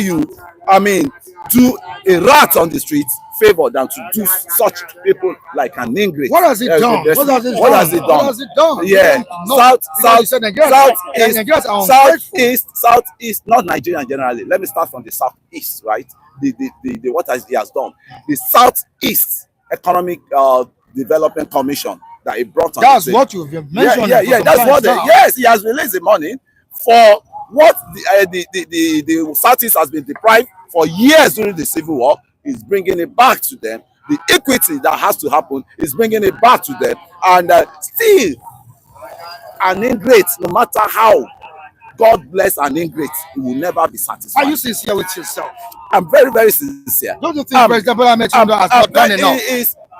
do a rat on the street favor than to do such people like an ingrate. What has he done? What has he done? Yeah, no, southeast, not Nigerian generally. Let me start from the southeast, right? What he has done. The Southeast Economic Development Commission that he brought on. That's what you've mentioned. Yeah. That's what. Yes, he has released the money for what the Southeast has been deprived for years during the Civil War. Is bringing it back to them. The equity that has to happen is bringing it back to them. And still, an ingrate, no matter how God bless an ingrate, he will never be satisfied. Are you sincere with yourself? I'm very, very sincere. Don't you think President Bola has not done enough?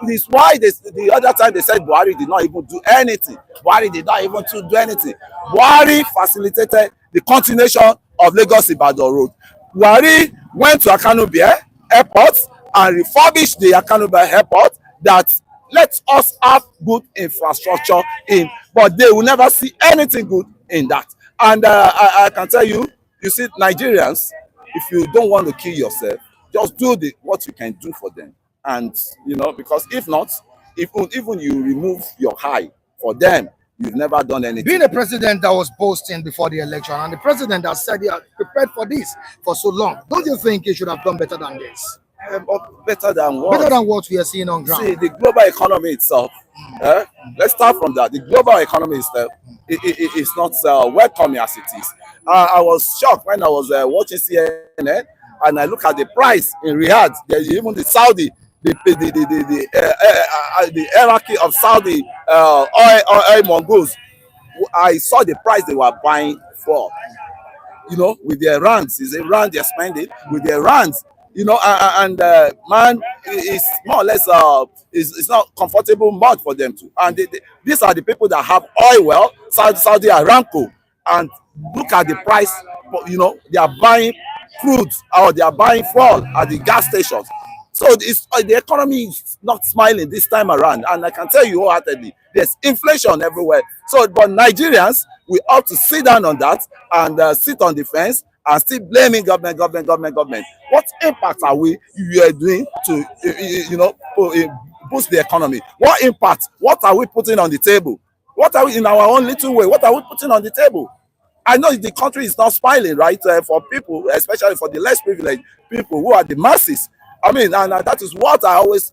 It's why the other time they said Buhari did not even do anything. Buhari did not even do anything. Buhari facilitated the continuation of Lagos-Ibadan road. Buhari went to Akanubia Airport and refurbished the Akanubia Airport. That let us have good infrastructure in, but they will never see anything good in that. And I can tell you, you see, Nigerians, if you don't want to kill yourself, just do what you can do for them. And because if not, even you remove your eye for them, you've never done anything. Being a president that was boasting before the election, and the president that said he had prepared for this for so long, don't you think he should have done better than this? Better than what? Better than what we are seeing on ground. See, the global economy itself. Let's start from that. The global economy itself is not welcoming as it is. I was shocked when I was watching CNN and I look at the price in Riyadh. There's even the Saudi. The hierarchy of Saudi oil mongols. I saw the price they were buying for. With their rands, is a rand they're spending with their rands. Man, it's more or less it's not comfortable much for them too. And these are the people that have oil well, Saudi Aramco, and look at the price. They are buying crude or they are buying fuel at the gas stations. So the economy is not smiling this time around, and I can tell you wholeheartedly, there's inflation everywhere. So, but Nigerians, we ought to sit down on that and sit on the fence and still blaming government. What impact are we doing to boost the economy? What impact? What are we putting on the table? What are we in our own little way? What are we putting on the table? I know the country is not smiling, right? For people, especially for the less privileged people who are the masses. And that is what I always,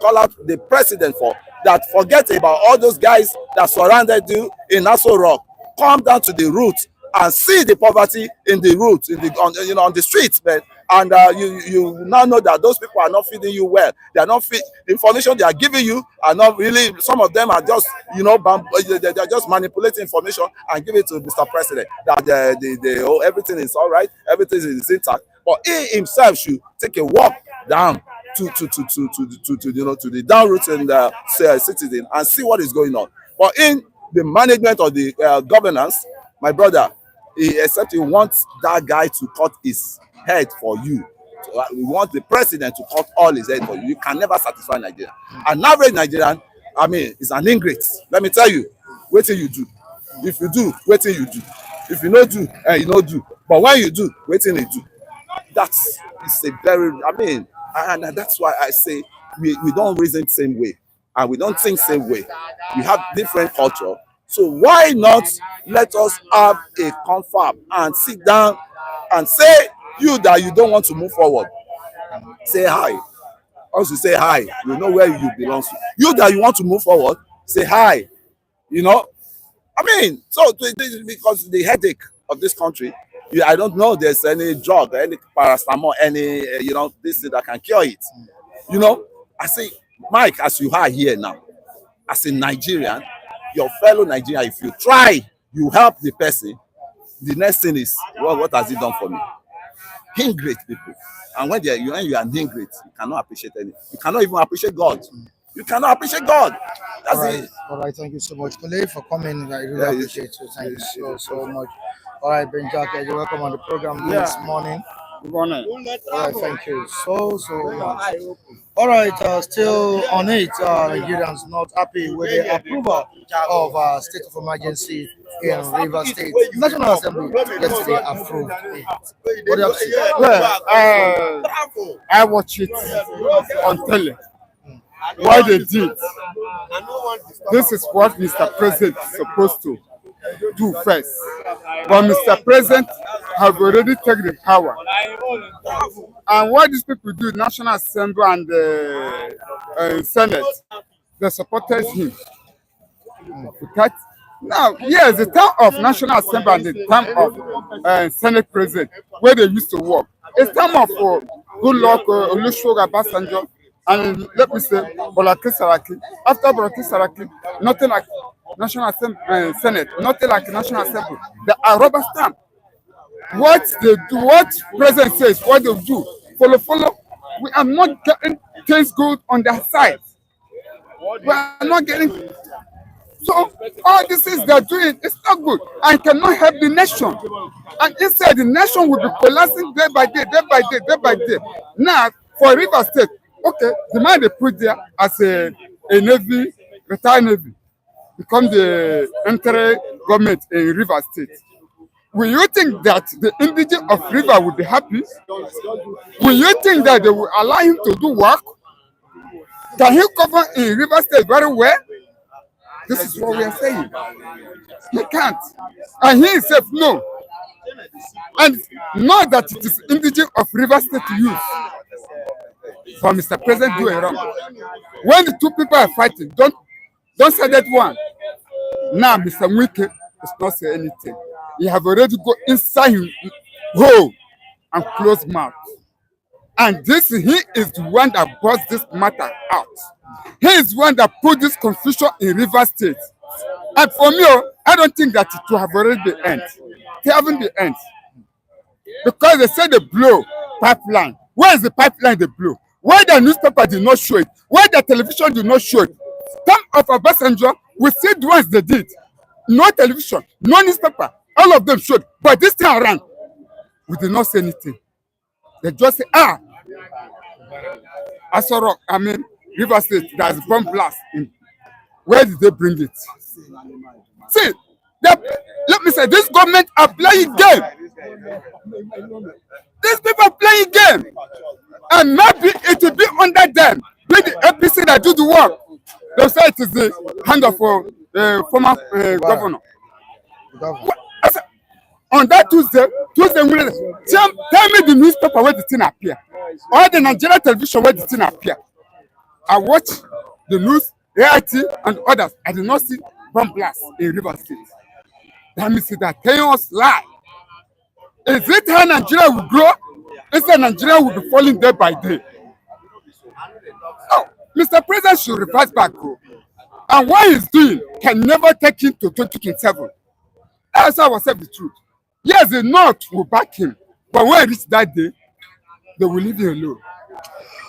call out the president for. That forget about all those guys that surrounded you in Aso Rock. Come down to the roots and see the poverty in the roots, on the streets, man. And you now know that those people are not feeding you well. They are not feed. The information they are giving you are not really. Some of them are just, they're just manipulating information and give it to Mr. President that everything is all right, everything is intact. But he himself should take a walk down to the down roots and citizen and see what is going on. But in the management of the governance, my brother, except he wants that guy to cut his head for you. So, we want the president to cut all his head for you. You can never satisfy Nigeria. An average Nigerian, is an ingrate. Let me tell you, wait till you do. If you do, wait till you do. If you don't do, you don't do. But when you do, wait till you do. That's a very, and that's why I say we don't reason the same way and we don't think same way. We have different culture. So why not let us have a confab and sit down and say you that you don't want to move forward, say hi. Also say hi. You know where you belong to. You that you want to move forward, say hi. So because the headache of this country. I don't know there's any drug, any paracetamol, any this thing that can cure it. I say, Mike, as you are here now, as a Nigerian, your fellow Nigerian, if you try, you help the person, the next thing is, well, what has he done for me? Ingrate people. And when you are an ingrate, you cannot appreciate anything. You cannot even appreciate God. You cannot appreciate God. That's it. All right. Thank you so much, Kule, for coming. I really appreciate you. Thank you so much. All right, Benjamin, you're welcome on the program this morning. Good morning. All right, thank you so much. All right, still on it. Nigerians not happy with the approval of state of emergency in Rivers State. National Assembly yesterday approved it. What do you have to say? Well, I watch it on tele. What they did, this is what Mr. President is supposed to do first. But Mr. President have already taken the power. And what these people do, National Assembly and the Senate, they supported him. Because now, yes, the term of National Assembly and the term of Senate President, where they used to work, it's time of good luck, Olusegun Obasanjo, and let me say, Bolake Saraki. After Bolake Saraki, nothing like National Assembly, Senate, nothing like National Assembly. They are rubber stamp. What they do, what President says, what they do, follow. We are not getting things good on their side. We are not getting. So all this is they're doing, it's not good and cannot help the nation. And instead, the nation will be collapsing day by day. Now, for Rivers State, okay, the man they put there as a Navy, retired Navy, become the entry government in Rivers State. Will you think that the indigenous of River will be happy? Will you think that they will allow him to do work? Can he cover in Rivers State very well? This is what we are saying. He can't. And he himself, no. And not that it is indigenous of Rivers State to use. For Mr. President do it wrong. When the two people are fighting, don't say that one. Now Mr. Wike does not say anything. He have already go inside his hole and close mouth. And he is the one that brought this matter out. He is the one that put this confusion in Rivers State. And for me, I don't think that it will have already been end. They haven't been end. Because they say they blow pipeline. Where is the pipeline they blow? Why the newspaper did not show it? Why the television did not show it? Some of Obasanjo, we see the ones they did. No television, no newspaper. All of them showed. But this time around, we did not say anything. They just say, Asoro, River State, there's a bomb blast. Where did they bring it? See, let me say, this government are playing game. These people are playing game. And maybe it will be under them. Be the APC that do the work. They say it is the hand of former governor. On that Tuesday, tell me the newspaper where the thing appear. Or the Nigerian television where the thing appear. I watch the news, AIT and others. I did not see bomb blast in River State. Let me see that chaos lie. Is it how Nigeria will grow? Instead, Nigeria will be falling day by day. No, Mr. President should reverse back. And what he's doing can never take him to 2027. That's how I said the truth. Yes, the North will back him. But when it reach that day, they will leave him alone.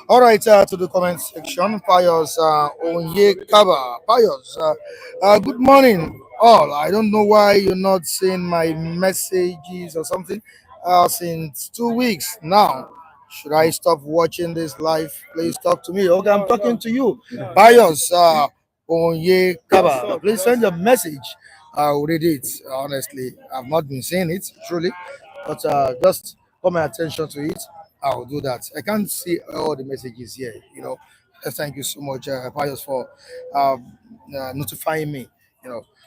All right, to the comment section, Pius Onye Kaba. Pius, good morning, all. I don't know why you're not seeing my messages or something since 2 weeks now. Should I stop watching this live? Please talk to me. Okay, I'm talking to you, Pius Onye Kaba. Please send your message. I will read it. Honestly, I've not been seeing it truly, but just call my attention to it. I will do that. I can't see all the messages here. Thank you so much, Pius, for notifying me.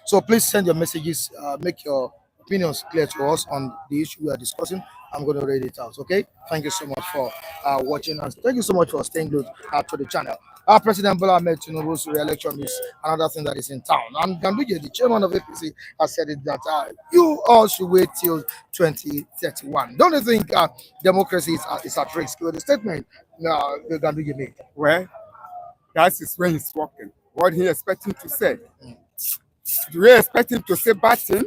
So please send your messages. Make your opinions clear to us on the issue we are discussing. I'm going to read it out. Okay. Thank you so much for watching us. Thank you so much for staying glued to the channel. Our President Bola Ahmed Tinubu's re-election is another thing that is in town. And Ganduje, the chairman of APC, has said it that you all should wait till 2031. Don't you think democracy is at risk? With the statement Ganduje made. Well, that is when he's working. What he expecting to say. Do we expect him to say bad thing?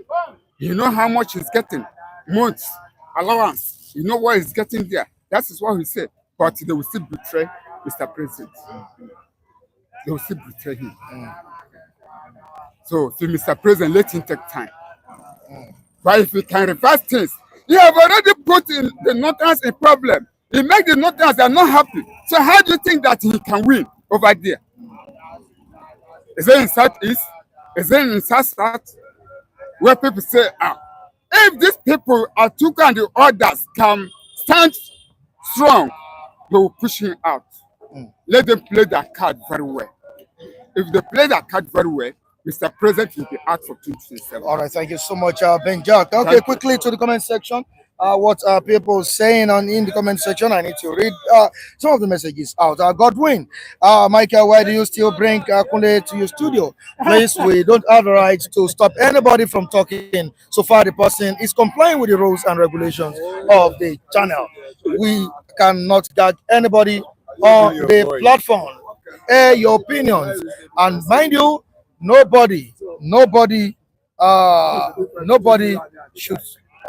You know how much he's getting? Months, allowance. You know what he's getting there. That is what he said. But they will still betray Mr. President. They will still betray him. So, Mr. President, let him take time. But if he can reverse things, he have already put in the Northerners a problem. He make the Northerners, they are not happy. So how do you think that he can win over there? Is it in Southeast? Is it in South? Where people say, if these people are Atiku and the others can stand strong, they will push him out. Let them play their card very well. If they play their card very well, Mr. President will be out for 2027. All right, thank you so much, Ben Jack. Okay, quickly to the comment section. What are people saying in the comment section? I need to read some of the messages out. Godwin, Michael, why do you still bring Kunle to your studio? Please, we don't have the right to stop anybody from talking. So far, the person is complying with the rules and regulations of the channel. We cannot gag anybody on the platform. Air your opinions, and mind you, nobody should.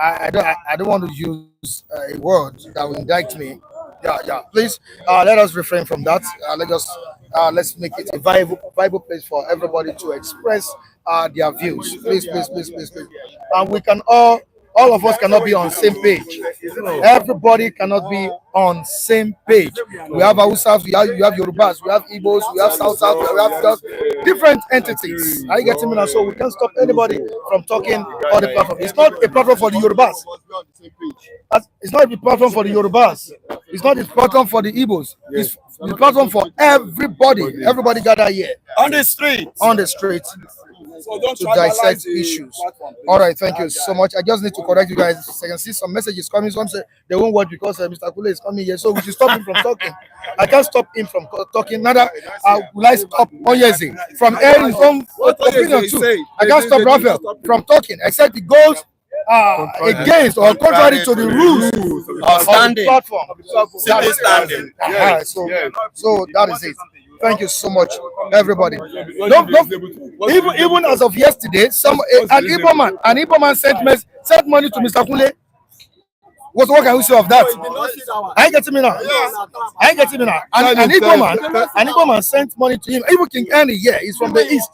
I don't want to use a word that will indict me. Yeah. Please, let us refrain from that. Let's make it a viable place for everybody to express their views. Please. And we can all of us cannot be on same page. Everybody cannot be on same page. We have Hausas, you have Yorubas, we have Igbos, we have South, we have just different entities. Are you getting me now? So we can't stop anybody from talking on the platform. It's not a platform for the Yorubas. It's not a platform for the Yorubas. It's not a platform for the Igbos. It's the platform for everybody. Everybody gather here. On the street. So to dissect issues. All right, thank you so much. I just need to correct you guys. I can see some messages coming. Some say they won't work because Mr. Kule is coming here, so we should stop him from talking. I can't stop him from talking. Neither will I stop Onyeze from airing his own opinion too. I can't stop Raphael from talking, except it goes against or contrary to the rules of the platform. Standing. So that is it. Thank you so much, everybody. Even as of yesterday, an Igbo man sent money to Mr. Kule. What can we say of that? I ain't getting me now. An Igbo man sent money to him. Even King Annie, he's from the east,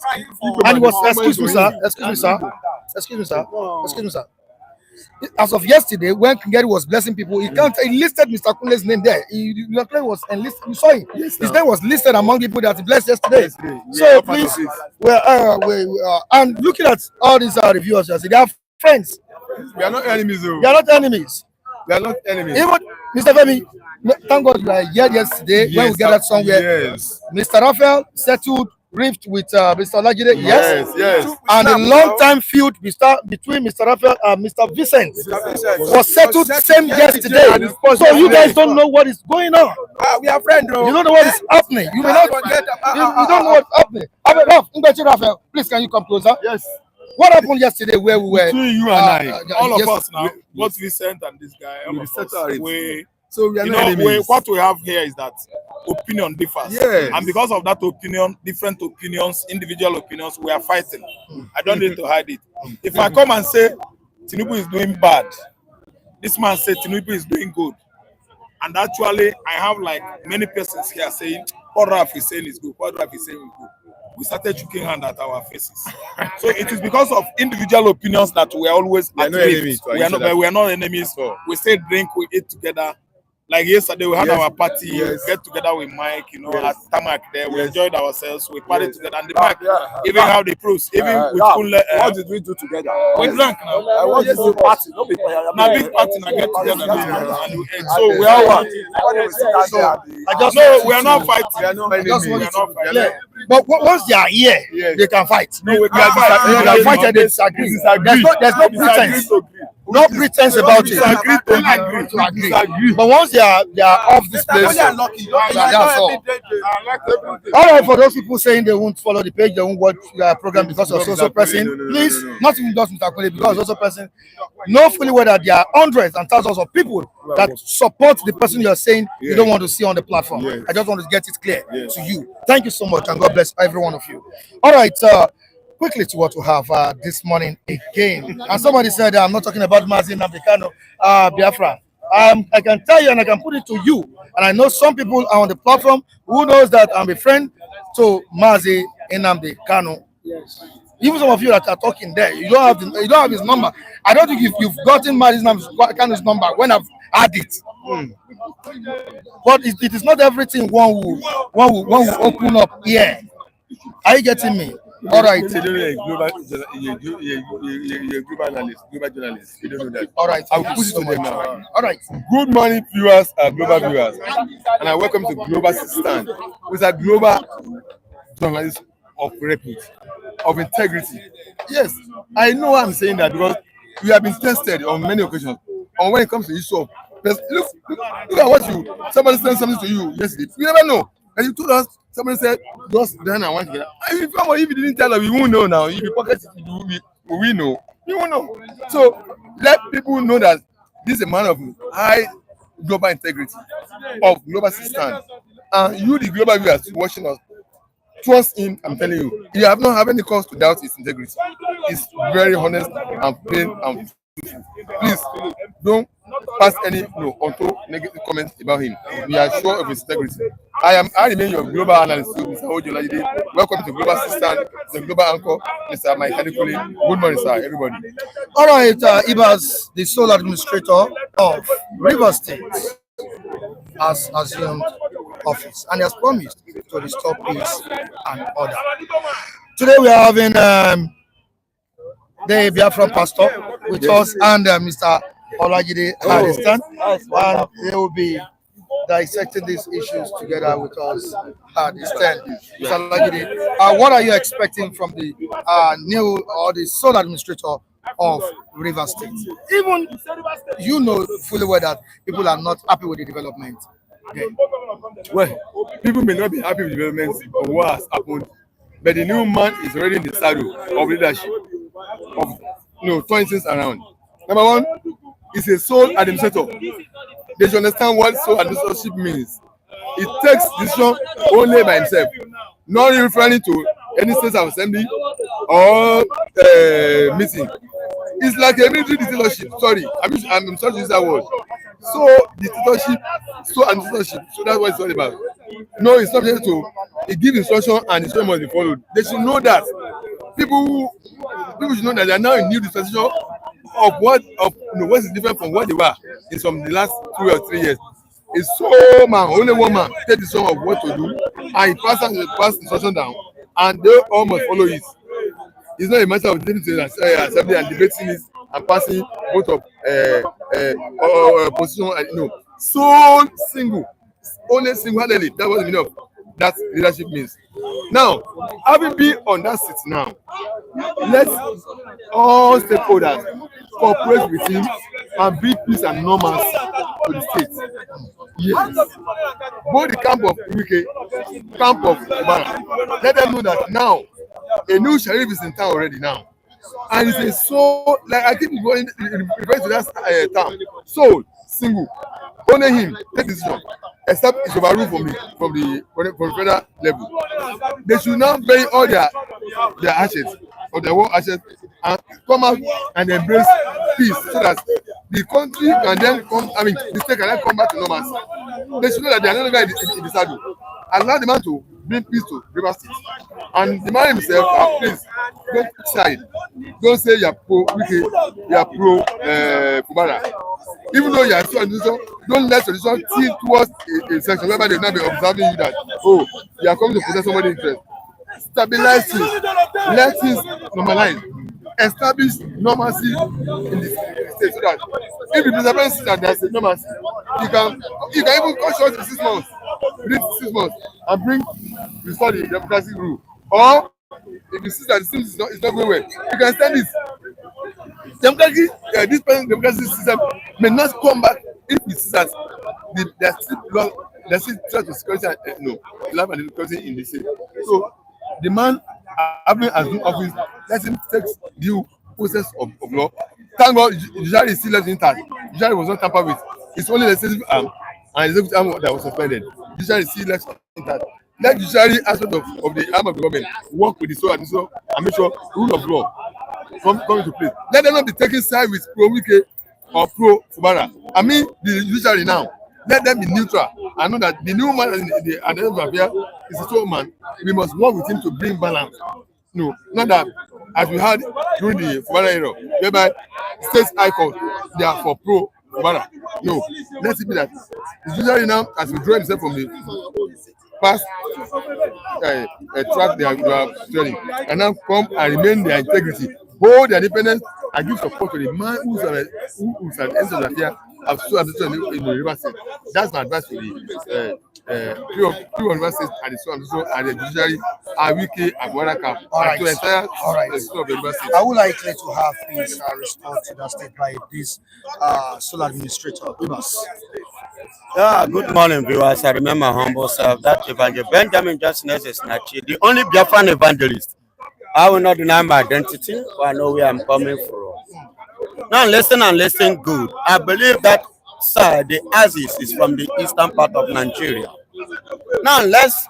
and he was excuse me, sir. As of yesterday, when Kingeri was blessing people, he listed Mr. Kunle's name there. Your claim was enlisted. You saw it. His name was listed among people that he blessed yesterday. So please, and looking at all these reviewers, they are friends. We are not enemies, though. They are not enemies. Even Mr. Femi, thank God you were here yesterday when we gathered somewhere. Yes. Mr. Raphael settled rift with Mr. Olajide. Yes. And a long-time feud between Mr. Raphael and Mr. Vincent was settled same yesterday. So you guys don't know what is going on. We are friends, bro. You don't know what is happening. You may not forget. You don't know what's happening. Raphael, please, can you come closer? Yes. What happened yesterday where we were? Between you and I, All of us now, both Vincent and this guy, all of us, so we are not enemies. what we have here is that opinion differs. Yes. And because of that opinion, different opinions, individual opinions, we are fighting. I don't need to hide it. If I come and say Tinubu is doing bad, this man said Tinubu is doing good. And actually, I have like many persons here saying, what Raf is saying is good, what Raf is saying is good. We started shaking hand at our faces. So it is because of individual opinions that we are always we are not enemies. We are not enemies. We say drink, we eat together. Like yesterday, we had our party, get together with Mike, at Tamak there. We enjoyed ourselves, we partied together. And the Mike, even how they pros, even with Kunle. What did we do together? We drank now. What is the party? Now, big party, now get together. So we are one. We are not fighting. We are not fighting. But once they are here, they can fight. No, we can fight and they disagree. There's no pretense. no pretense about it. Disagree to agree. Disagree. But once they are off this place, that's all. All right, for those people saying they won't follow the page, they won't watch the program because of social person, please, not even just Mr. Kule, because social person, know fully well that there are hundreds and thousands of people that support the person you're saying you don't want to see on the platform. I just want to get it clear to you. Thank you so much, and God bless every one of you. All right, quickly to what we have this morning again. And somebody said, I'm not talking about Nnamdi Kanu, Biafra. I can tell you and I can put it to you. And I know some people are on the platform who knows that I'm a friend to Nnamdi Kanu. Yes. Even some of you that are talking there, you don't have his number. I don't think you've gotten Nnamdi Kanu's number when I've had it. But it is not everything one will open up here. Are you getting me? All right. You're a global analyst, global journalist. You don't know that. All right. I'll put it to them now. All right. Good morning, viewers and global viewers. And I welcome to Global Stand, with a global journalist of repute, of integrity. Yes, I know why I'm saying that, because we have been tested on many occasions. And when it comes to the issue of look at what somebody sent something to you yesterday. You never know. And you told us, somebody said, just then I want to get. If you didn't tell us, we won't know now. If you pocket it, we know. You won't know. So let people know that this is a man of high global integrity, of global stand. And you, the global viewers watching us, trust him. I'm telling you, you have not have any cause to doubt his integrity. He's very honest and plain and truthful. Please don't pass any onto negative comments about him. We are sure of his integrity. I remain your global analyst, Mr. Ojolajide. Welcome to Global Assistant, the global anchor, Mr. Mike Atiku. Good morning, sir, everybody. All right, Ibas, the sole administrator of Rivers State, has assumed office and has promised to restore peace and order. Today we are having the Biafran pastor with us and Mr. Olajide Aristan, and they will be dissecting these issues together with us at this time. Mr. Olajide, what are you expecting from the new or the sole administrator of Rivers State? Even you know fully well that people are not happy with the development. Okay. Well, people may not be happy with developments of what has happened, but the new man is already in the saddle of leadership, of turning things around. Number one, is a sole administrator. They should understand what sole administratorship means. It takes decision only by himself, not referring to any state assembly or meeting. It's like a military dictatorship. Sorry, I'm sorry to use that word. So dictatorship, so administratorship. So that's what it's all about. No, it's not just to give instruction and instruction must be followed. They should know that people should know that they are now in new dispensation of what is different from what they were in the last 2 or 3 years. It's so man, only one man take the song of what to do, and he pass instruction down, and they all must follow it. It's not a matter of taking to the assembly and debating it and passing vote of position and so single, only single-handedly. That's what the meaning of that leadership means. Now, having been on that seat now, let all stakeholders cooperate with him and bring peace and normal to the state. Yes. Both the camp of UK, camp of Obama, let them know that now a new sheriff is in town already now. And it's a soul, like I keep referring to that term, soul, single. Only him take decision, except it's overruled from the federal level. They should now bury all their ashes or their war ashes and come out and embrace peace, so that the country can then come. I mean, the state can then come back to normal. They should know that they are no longer in the saddle. Allow the man to bring peace to Rivers State, and the man himself, please don't pick side. Don't say you are pro Kubara. Even though you are so, don't let solution tilt towards a section whereby they will not be observing you that you are coming to protect somebody's interest. Stabilize things, let things normalize, establish normalcy in the state, so that if the president sees that there's a normalcy, you can even cut short in 6 months, within 6 months, and restore the democratic rule. Or if you see that the system is not going well, you can extend it. democracy, this present democracy system may not come back if it sees that there's still threat to security and life and security in the state. So the man having assumed office, let him take due process of law. Thank God, judiciary is still left intact. Judiciary was not tampered with. It's only the legislative arm and executive arm that was suspended. Judiciary is still left intact. Let judiciary aspect of the arm of the government work with the soul and the soul and make sure rule of law come into place. Let them not be taking side with pro Wike or pro Fubara. I mean the judiciary now. Let them be neutral. I know that the new man at the end of the affair is a strong man. We must work with him to bring balance. No, not that as we had during the Fubara era, whereby state high court they are for pro Fubara. No, let it be that the judiciary now has withdrawn himself from the past track they are training and now come and remain their integrity, hold their independence and give support to the man who's at the end of the affair of so in the River State. That's my advice to the three universities and the so and the judiciary, Wike, Agwaraka, and to entire of the River State. I would like to have his response to that state by this sole administrator. Yeah, good morning, viewers. I remember humble self that Evangel Benjamin Justice is actually the only Biafran evangelist. I will not deny my identity, but I know where I'm coming from. Now listen good. I believe that side, the Aziz, is from the eastern part of Nigeria. Now let's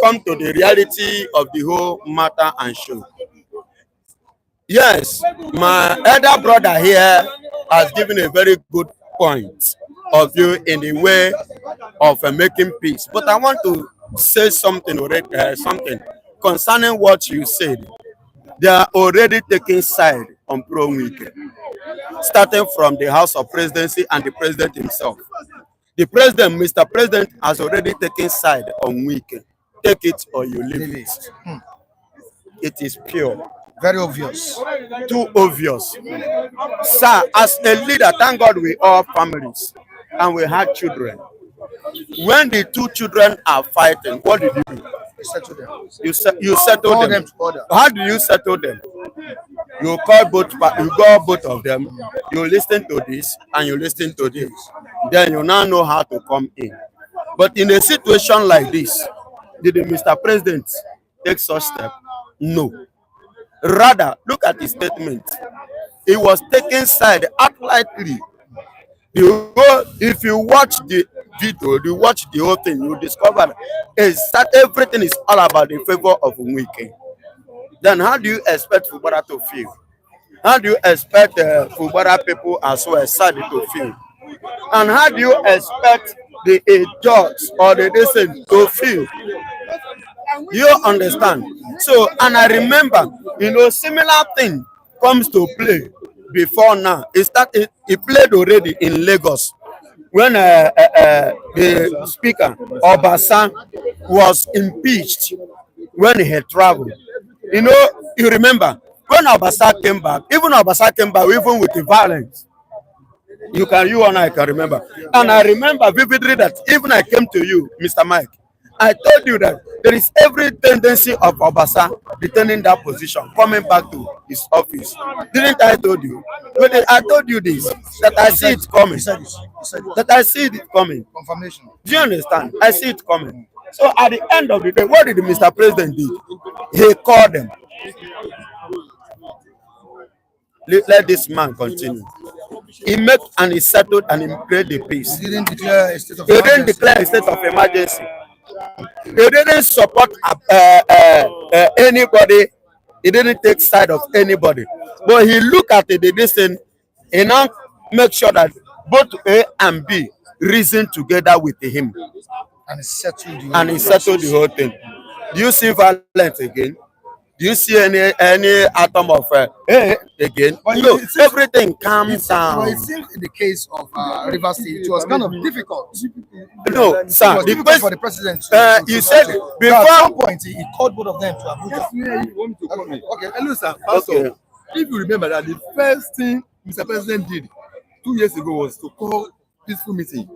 come to the reality of the whole matter and show. Yes, my elder brother here has given a very good point of view in the way of making peace. But I want to say something something concerning what you said. They are already taking side on pro Wike, starting from the House of Presidency and the president himself. The president, Mr. President, has already taken side on Wike. Take it or you leave it. It is pure. Very obvious. Too obvious. Sir, as a leader, thank God we all have families and we had children. When the two children are fighting, what did you do? You settle them. You settle them. How do you settle them? You call both of them. You listen to this and you listen to this. Then you now know how to come in. But in a situation like this, did the Mr. President take such step? No. Rather, look at his statement. He was taking side outrightly. If you watch the video, you watch the whole thing, you discover that everything is all about the favor of Wike. Then how do you expect Fubara to feel? How do you expect Fubara people as well as Sadi to feel? And how do you expect the judge or the decent to feel? You understand? So, and I remember, similar thing comes to play before now. It played already in Lagos when the speaker, Obasa, was impeached when he had traveled. You remember, when Obasa came back, even with the violence. You and I can remember. And I remember vividly that even I came to you, Mr. Mike, I told you that there is every tendency of Obasa returning that position, coming back to his office. Didn't I told you? I told you this, that I see it coming. That I see it coming. Confirmation. Do you understand? I see it coming. So at the end of the day, what did Mr. President do? He called them. Let this man continue. He met and he settled and he created the peace. He didn't declare a state of emergency. emergency. He didn't declare a state of emergency. He didn't support anybody. He didn't take side of anybody. But he looked at the distance and now make sure that both A and B reason together with him. And he settled the whole thing. Do you see violence again? Do you see any atom of again? No, everything calms down. But it seems in the case of River State, it was kind of difficult. No, sir. For the president. You said before. At some point, he called both of them to Abuja. Okay, hello, sir. Also, if you remember that the first thing Mr. President did 2 years ago was to call peaceful meeting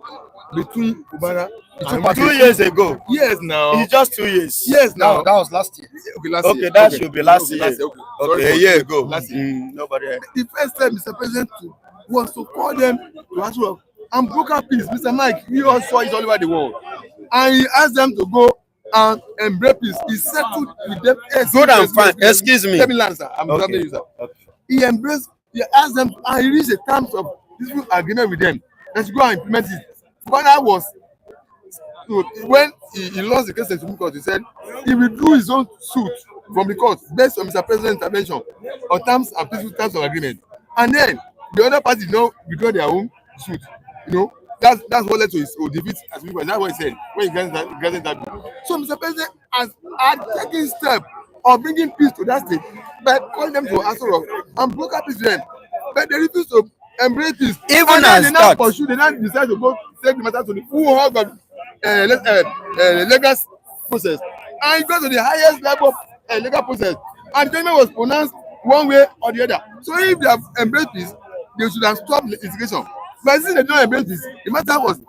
between Fubara and 2 years ago. Yes, now. It's just 2 years. Yes, now. No, that was last year. Okay, last Okay, year. that should be last year. Okay. Okay, Sorry a year ago. Last year. Nobody. The first time Mr. President was to call them to ask for and broker peace. Mr. Mike, he also saw it all over the world. And he asked them to go and embrace peace. He settled with them. Good and fine. Excuse me. Let me land, sir. I'm Okay. you, sir. Okay. He embraced, he asked them, and he reached a terms of peaceful agreement with them. Let's go and implement it. But that was so when he lost the case in Supreme Court, he said he withdrew his own suit from the court based on Mr. President's intervention on terms and peaceful terms of agreement. And then the other party withdraw their own suit. You know, that's what led to his defeat as Supreme Court. That's what he said when he granted that bill. So Mr. President has taken step of bringing peace to that state by calling them to answer and broker peace to them. But they refuse to embrace peace. Even as as they now that. pursue, they now decide to go take the matter to the full hog of legal process. And it goes to the highest level of legal process. And the judgment was pronounced one way or the other. So if they have embraced peace, they should have stopped the litigation. But since they don't embrace peace, the matter was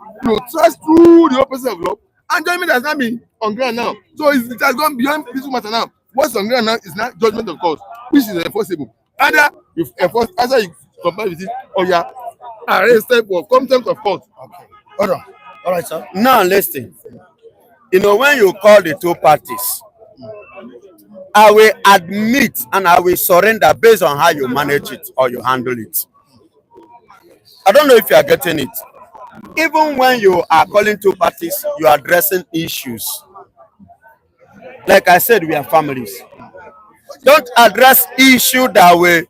trust through the whole process of law. And judgment has not been on ground now. So it has gone beyond peaceful matter now. What's on ground now is not judgment of court, which is enforceable. Either you enforce, either you comply with it, or you are arrested for contempt of court. Okay. Hold on. All right, sir. Now listen. You know, when you call the two parties, I will admit and I will surrender based on how you manage it or you handle it. I don't know if you are getting it. Even when you are calling two parties, you are addressing issues. Like I said, we are families. Don't address issue that will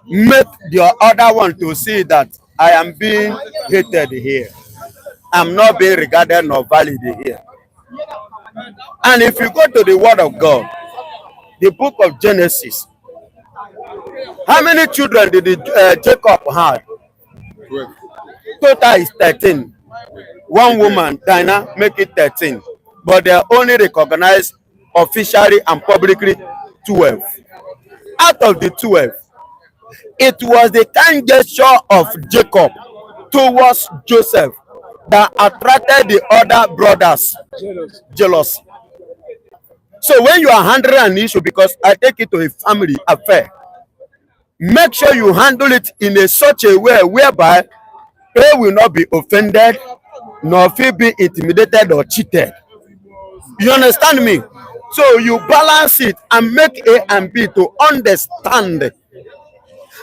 make the other one to see that I am being hated here. I'm not being regarded nor valid here. And if you go to the word of God, the book of Genesis, how many children did Jacob have? Total is 13. One woman, Dinah, make it 13. But they only recognize officially and publicly 12. Out of the 12, it was the kind gesture of Jacob towards Joseph that attracted the other brothers jealousy. So when you are handling an issue, because I take it to a family affair, make sure you handle it in such a way whereby they will not be offended, nor feel be intimidated or cheated. You understand me? So you balance it and make A and B to understand.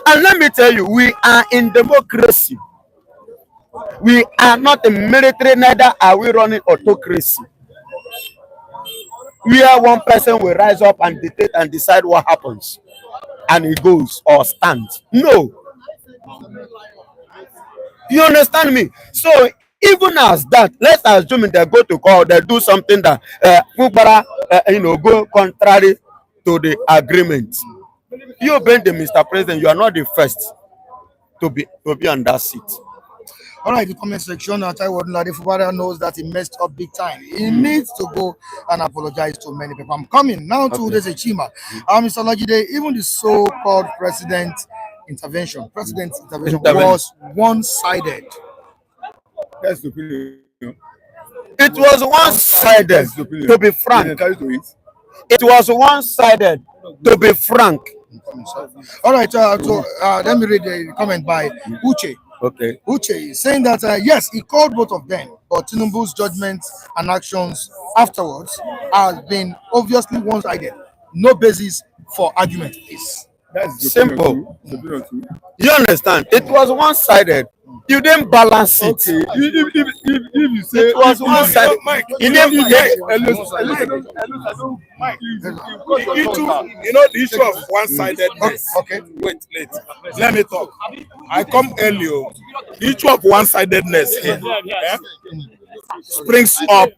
And let me tell you, we are in democracy. We are not a military, neither are we running autocracy. Where one person will rise up and dictate and decide what happens, and it goes or stands. No. You understand me? So even as that, let's assume they go to court, they do something that go contrary to the agreement. You being the Mr. President, you are not the first to be on that seat. All right, the comment section. Nnamdi Fubara knows that he messed up big time. He needs to go and apologize to many people. I'm coming now to this Chima. Mr. Lajide, even the so-called president's intervention was one-sided. That's the opinion. It was one-sided, to be frank. It was one-sided, to be frank. All right, let me read the comment by Uche. Okay. Uche is saying that yes, he called both of them, but Tinubu's judgments and actions afterwards have been obviously one-sided. No basis for argument. That's simple. You understand? It was one-sided. You didn't balance it. Okay. If you say it was one-sided, you know the issue of one-sidedness. Okay. Wait. Let me talk. I come earlier. The issue of one-sidedness here springs up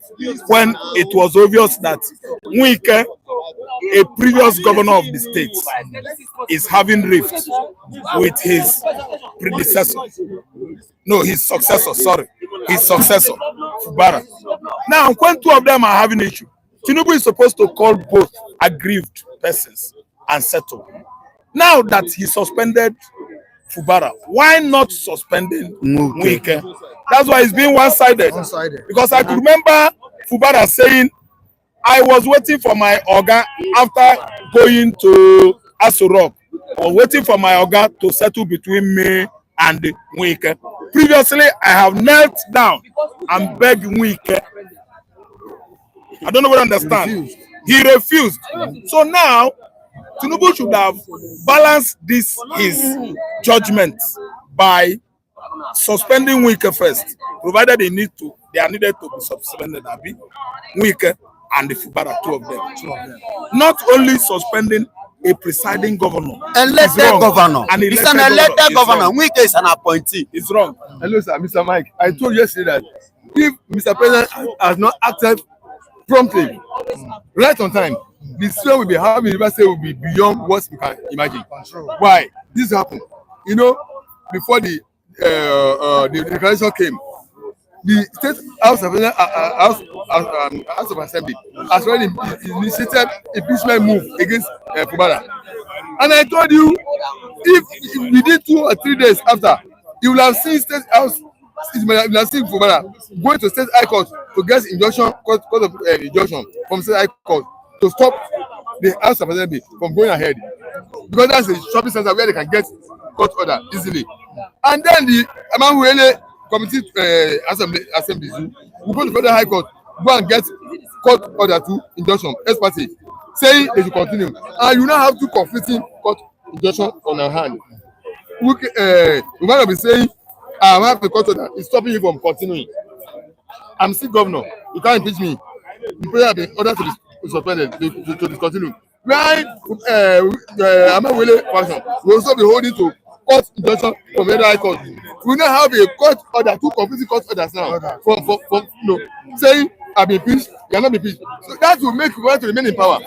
when it was obvious that Wike, a previous governor of the state, is having rift with his predecessor. No, his successor, Fubara. Now, when two of them are having an issue, Tinubu is supposed to call both aggrieved persons and settle. Now that he suspended Fubara? Why not suspending Wike? That's why it's being one-sided. Because I could remember Fubara saying, I was waiting for my Oga after going to Aso Rock, or waiting for my Oga to settle between me and Wike. Previously, I have knelt down and begged Wike. I don't know what I understand. He refused. So now, Tinubu should have balanced this his judgment by suspending Wike first, provided they are needed to be suspended. Wike and the Fubara, two of them. Not only suspending a presiding governor, elected governor. He's an elected governor. Wike is an appointee. It's wrong. Hello, sir, Mr. Mike. I told you yesterday that if Mr. President has not acted promptly, right on time, the strain will be having River State will be beyond what we can imagine. Why? This happened. You know, before the declaration came, the State House of Assembly has already initiated impeachment move against Fubara. And I told you, if within 2 or 3 days after, you will have seen State House, you will have seen Fubara going to State High Court to get injunction, court of injunction from State High Court to stop the House of Assembly from going ahead. Because that's a shopping center where they can get court order easily. And then the Amahuele Committee Assembly will go to Federal High Court, go and get court order to injunction, ex parte, saying they should continue. And you now have 2 conflicting court injunctions on our hand. We might be saying, I have a court order, it's stopping you from continuing. I'm still governor, you can't impeach me. The prayer have been ordered to be suspended, to discontinue. Why Amahuele fashion will also be holding to court injunction from Federal High Court. We now have a court order, 2 conflicting court orders now from saying I've been impeached, you are not impeached. So that will make you want to remain in power.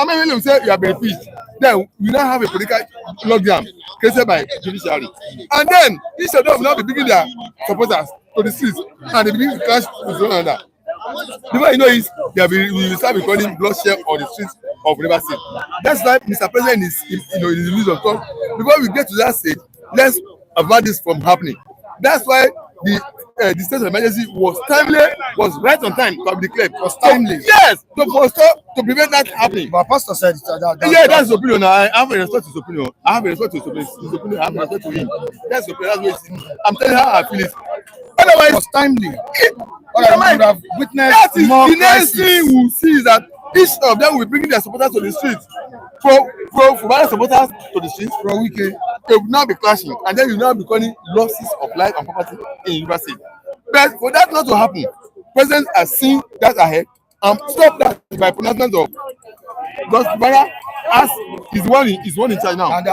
Amahuele will say you have been impeached. Then we now have a political logjam created by judiciary. And then each of them will now be bringing their supporters to the streets and they begin to clash with one another. The way you know is we will start recording bloodshed on the streets of River State. That's why Mr. President is in the midst of talk. Before we get to that stage, let's avoid this from happening. That's why the state of emergency was timely, was right on time to be declared. Was timely. Yes, to prevent that happening. But Pastor said that's his opinion. I have a respect to his opinion. I have a respect to his opinion. I have a respect to him. That's his opinion. That's what I'm telling you how I feel it. Otherwise, it was timely. I would have witnessed that is more the next thing we'll see is that each of them will be bringing their supporters to the streets. For my supporters to the streets, for Wike, they will now be clashing, and then you now be calling losses of life and property in River State. But for that not to happen, President has seen that ahead and stop that by pronouncement of because Fubara as is one in charge now. And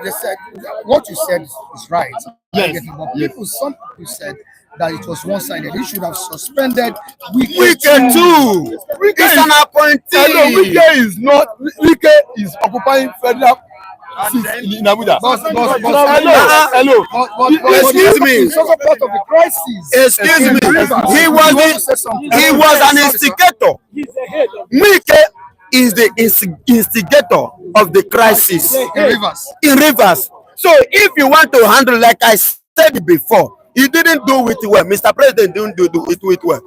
they said what you said is right. Yes. But some people said that it was one-sided. He should have suspended Wike too. Wike is an appointee. No, Wike is not. Wike is occupying federal seats in Abuja. Hello. Excuse me. It's also part of the crisis. Excuse me. He was an instigator. Wike is the instigator of the crisis in Rivers. So if you want to handle, like I said before, he didn't do it well. Mr. President didn't do it well.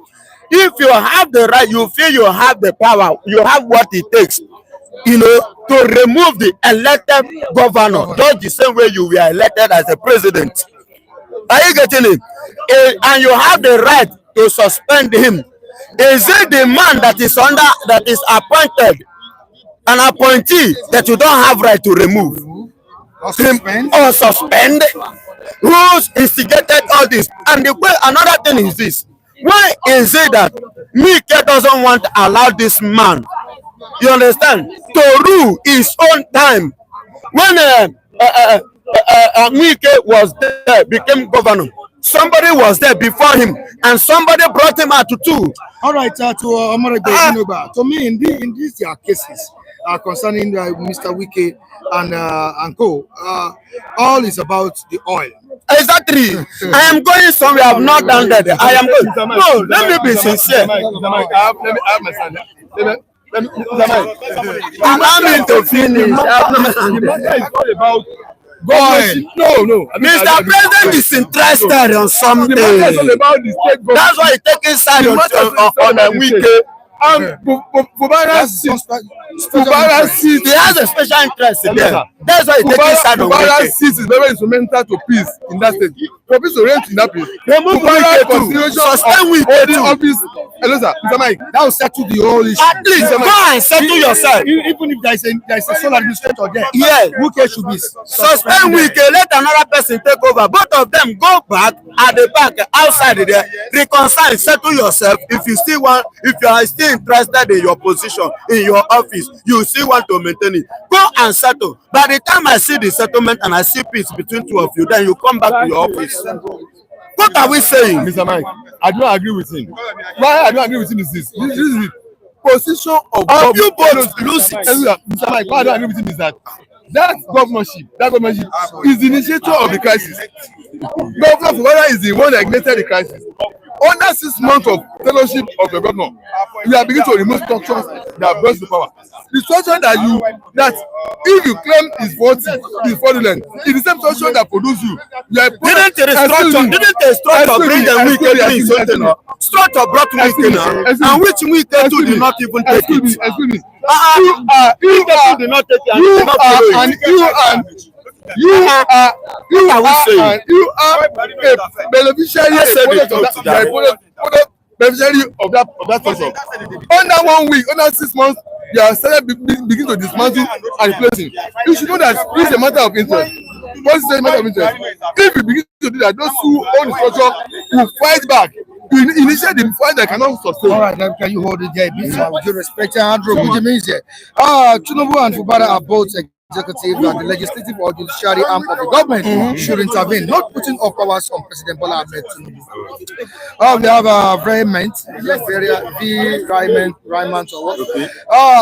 If you have the right, you feel you have the power, you have what it takes, to remove the elected governor, just the same way you were elected as a president. Are you getting it? And you have the right to suspend him. Is it the man that is appointed, an appointee that you don't have right to remove or suspend? Who's instigated all this? And another thing is this: why is it that Wike doesn't want to allow this man, you understand, to rule his own time? When Wike was there, became governor, somebody was there before him, and somebody brought him out to two. All right, to Tinubu. To me, in these cases concerning Mr. Wike and co, all is about the oil. Exactly. I am going somewhere. I have not done that. I am going. No, let me be sincere. I'm not to finish. The matter is all about No. Mr. President is interested on something. The matter is all about the state government. That's why he's taking side on a weekend. Fubara seat. He has a special interest in there. That's why he's taking side on Fubara weekend. seat is very instrumental to peace in that state. For peace to reign in that place. Remove weekend too. Suspend weekend too. Office. Hello, sir. Mr. Mike. That will settle the whole issue. At least go and settle yourself. Even if there is a sole administrator there, Yes. Wike should be Suspend weekend. Let another person take over. Both of them go back at the back outside there. Reconcile. Settle yourself. If you are still interested in your position in your office, you still want to maintain it. Go and settle. By the time I see the settlement and I see peace between two of you, then you come back to your office. What are we saying? Mr. Mike, I do not agree with him. Why I don't agree with him is this. This is the position of you both lose it. Mr. Mike, why I don't agree with him is that governorship is the initiator of the crisis. Governor Fubara is the one that ignited the crisis. Under 6 months of fellowship of the governor, we are beginning to remove structures that brought the power. The structure that if you claim is faulty, is fraudulent, it's the same structure that produce you. Didn't the structure bring the weekend? Structure brought weekend, and which weekend too did not even take it? Excuse me. You did not take it, and you did not follow it. You are a beneficiary of that structure. Under 1 week, under 6 months, you are started begin to dismantle and replacing. You should know that this is a matter of interest. What is a matter of interest? If you begin to do that, those who own the structure will fight back. You initiate the fight that cannot sustain. All right, then can you hold it there? With due respect, Andrew, which means here, Tinubu and Fubara are both executive and the legislative or judiciary arm of the government should intervene, not putting all powers on President Bola Ahmed Tinubu. We have Raymond or what?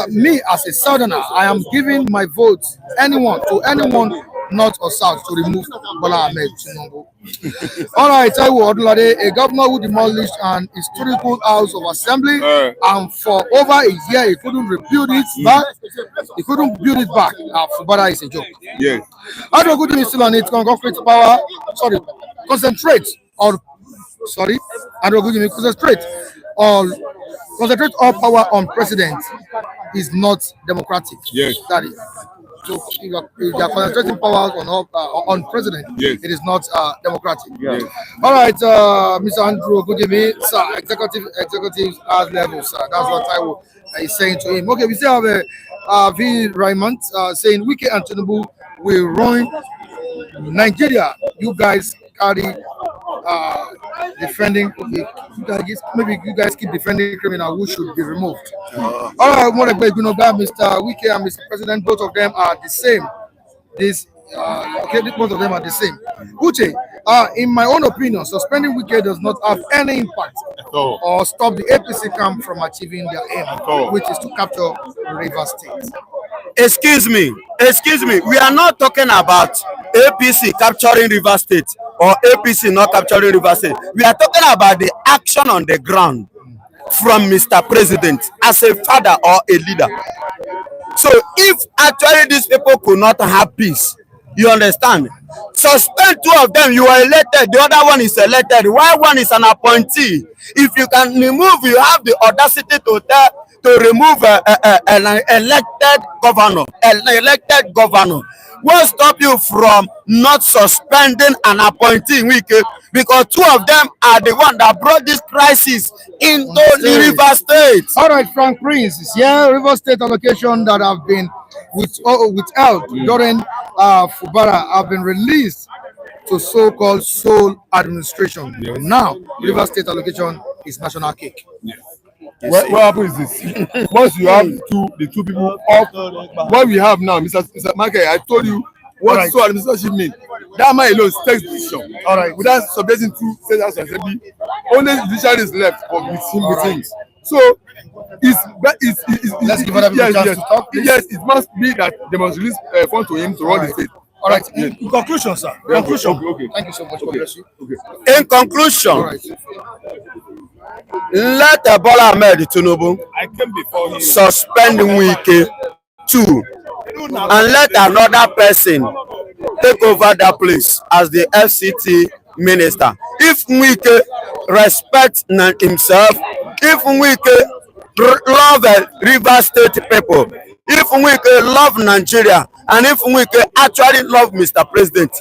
Me as a southerner, I am giving my vote to anyone north or south to remove Bola Ahmed Tinubu. All right, Taiwo Odulade, a governor who demolished an historical house of assembly, and for over a year he couldn't rebuild it back. He couldn't build it back. Fubara is a joke. Yes. Andrew Kanu is still on it. Concentrate power. Concentrate all power on president is not democratic. Yes. That is. So if you are concentrating powers on president, yes, it is not democratic. Yes. All right, Mr. Andrew Kanu, sir, executives at level, sir. That's what I is saying to him. Okay, we still have V. Raymond saying Wike and Tinubu will ruin Nigeria. You guys carry defending. Okay, maybe you guys keep defending criminal who should be removed. All right, Mr. Wike and Mr. President, both of them are the same. Both of them are the same. Uche, in my own opinion, suspending Wike does not have any impact or stop the APC camp from achieving their aim, which is to capture Rivers State. Excuse me. We are not talking about APC capturing Rivers State or APC not capturing Rivers State. We are talking about the action on the ground from Mr. President as a father or a leader. So if actually these people could not have peace, you understand? Suspend two of them, you are elected, the other one is elected, while one is an appointee. If you can remove, you have the audacity to remove an elected governor. What stop you from not suspending an appointee Wike? Because two of them are the one that brought this crisis into the River State. All right, Frank Prince is here. River State allocation that have been withheld during Fubara have been released to so-called sole administration. Yes. Now, River State allocation is national cake. Yes. What happens is this: once you have the two people off, what we have now, Mr. Market, I told you what sole administration means. That man alone takes decision. All right, without subjecting two senators and assembly, only judiciary is left with him. So let's give other people a chance to talk. Yes, it must be that they must release funds to him to run the state. All right. In conclusion, sir. Conclusion. Okay. Thank you so much. God bless you. Okay. In conclusion, let Bola Ahmed Tinubu suspend Wike too, and let another person take over that place as the FCT minister. If Wike respects himself, if Wike love River State people, if Wike love Nigeria, and if Wike actually love Mr. President,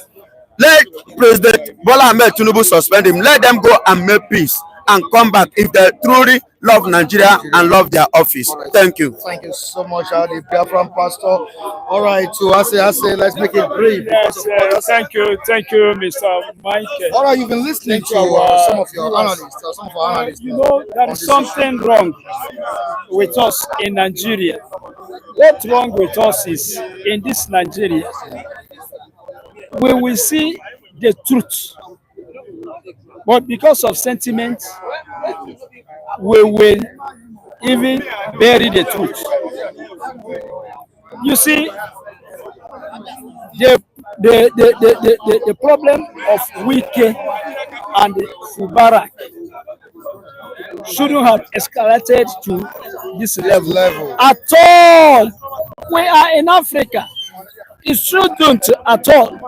let President Bola Ahmed Tinubu suspend him. Let them go and make peace and come back if they truly love Nigeria and love their office. Thank you. Thank you so much, the Biafran pastor. All right, to say, let's make it brief. Yes, thank you, Mr. Mike. All right, you've been listening to some of your analysts, some of our analysts. You know, there is something wrong with us in Nigeria. What's wrong with us is, in this Nigeria, we will see the truth, but because of sentiment, we will even bury the truth. You see, the problem of Wike and Fubarak shouldn't have escalated to this level at all. We are in Africa. It shouldn't at all.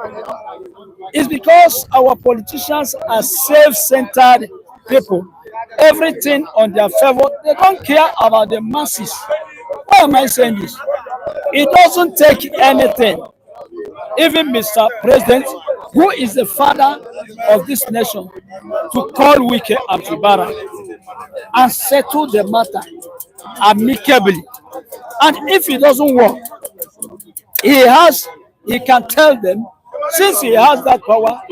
It's because our politicians are self-centered people. Everything on their favor. They don't care about the masses. Why am I saying this? It doesn't take anything. Even Mr. President, who is the father of this nation, to call Wike and Fubarak and settle the matter amicably. And if it doesn't work, he can tell them, since he has that power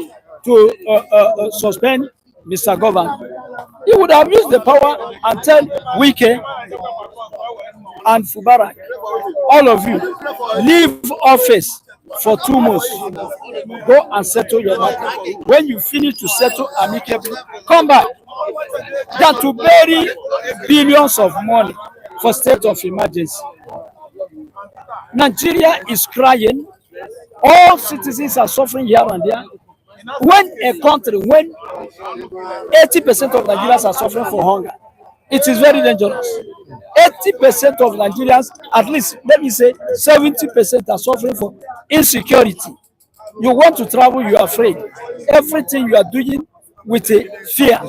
to suspend Mr. Governor, he would have used the power and tell Wike and Fubarak, all of you, leave office for 2 months. Go and settle your matter. When you finish to settle amicably, come back. Than to bury billions of money for state of emergency. Nigeria is crying. All citizens are suffering here and there. When 80% of Nigerians are suffering for hunger, it is very dangerous. 80% of Nigerians, at least let me say 70%, are suffering from insecurity. You want to travel, you are afraid. Everything you are doing with a fear.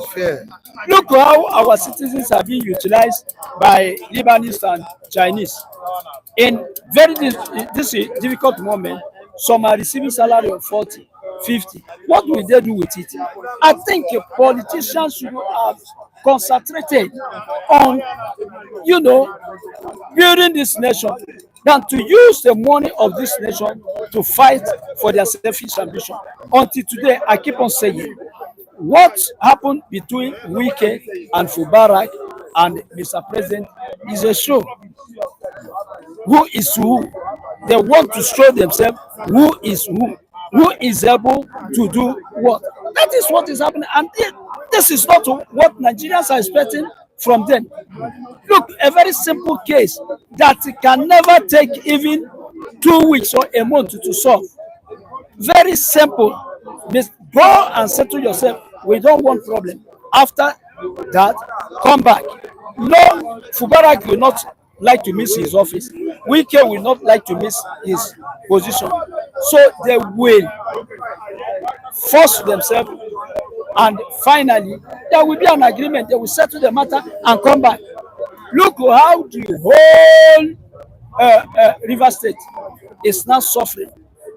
Look how our citizens are being utilized by Lebanese and Chinese. In this difficult moment, some are receiving salary of 40, 50. What will they do with it? I think politicians should have concentrated on, building this nation than to use the money of this nation to fight for their selfish ambition. Until today, I keep on saying, what happened between Wike and Fubarak and Mr. President is a show. Who is who? They want to show themselves who is who is able to do what. That is what is happening, and this is not what Nigerians are expecting from them. Look, a very simple case that can never take even 2 weeks or a month to solve. Very simple. Go and settle yourself. We don't want problem. After that, come back. No, Fubarak will not like to miss his office. Wike will not like to miss his position. So they will force themselves, and finally there will be an agreement. They will settle the matter and come back. Look how the whole River State is now suffering,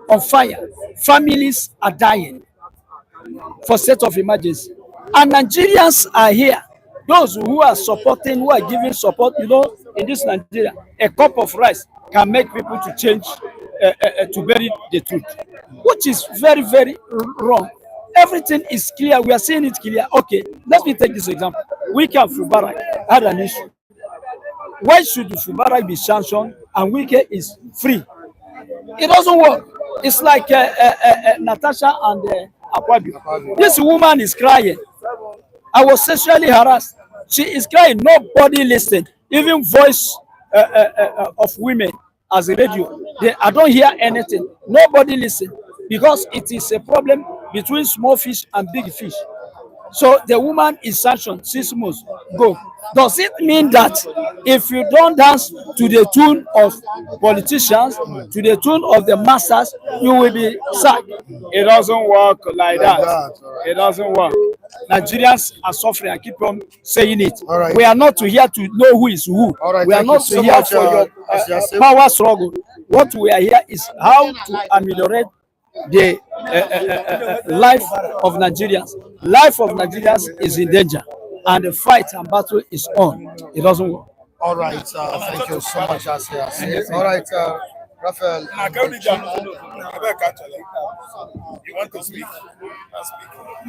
on fire. Families are dying for state of emergency, and Nigerians are here. Those who are supporting, who are giving support, in this Nigeria, a cup of rice can make people to change, to bury the truth, which is very, very wrong. Everything is clear. We are seeing it clear. Okay, let me take this example. Wike and Fubarak had an issue. Why should Fubarak be sanctioned and Wike is free? It doesn't work. It's like Natasha and Akpabio. This woman is crying. I was sexually harassed. She is crying. Nobody listened. Even voice of women as a radio, I don't hear anything. Nobody listen, because it is a problem between small fish and big fish. So the woman is sanctioned 6 months. Go. Does it mean that if you don't dance to the tune of politicians, to the tune of the masters, you will be sacked? It doesn't work like that. It doesn't work. Nigerians are suffering. I keep on saying it. Right. We are not here to know who is who. Right, we are not so here much, for your power struggle. What we are here is how to ameliorate the life of Nigerians. Life of Nigerians is in danger, and the fight and battle is on. It doesn't work. All right, thank you so much, Asia. All right, Raphael. You want to speak?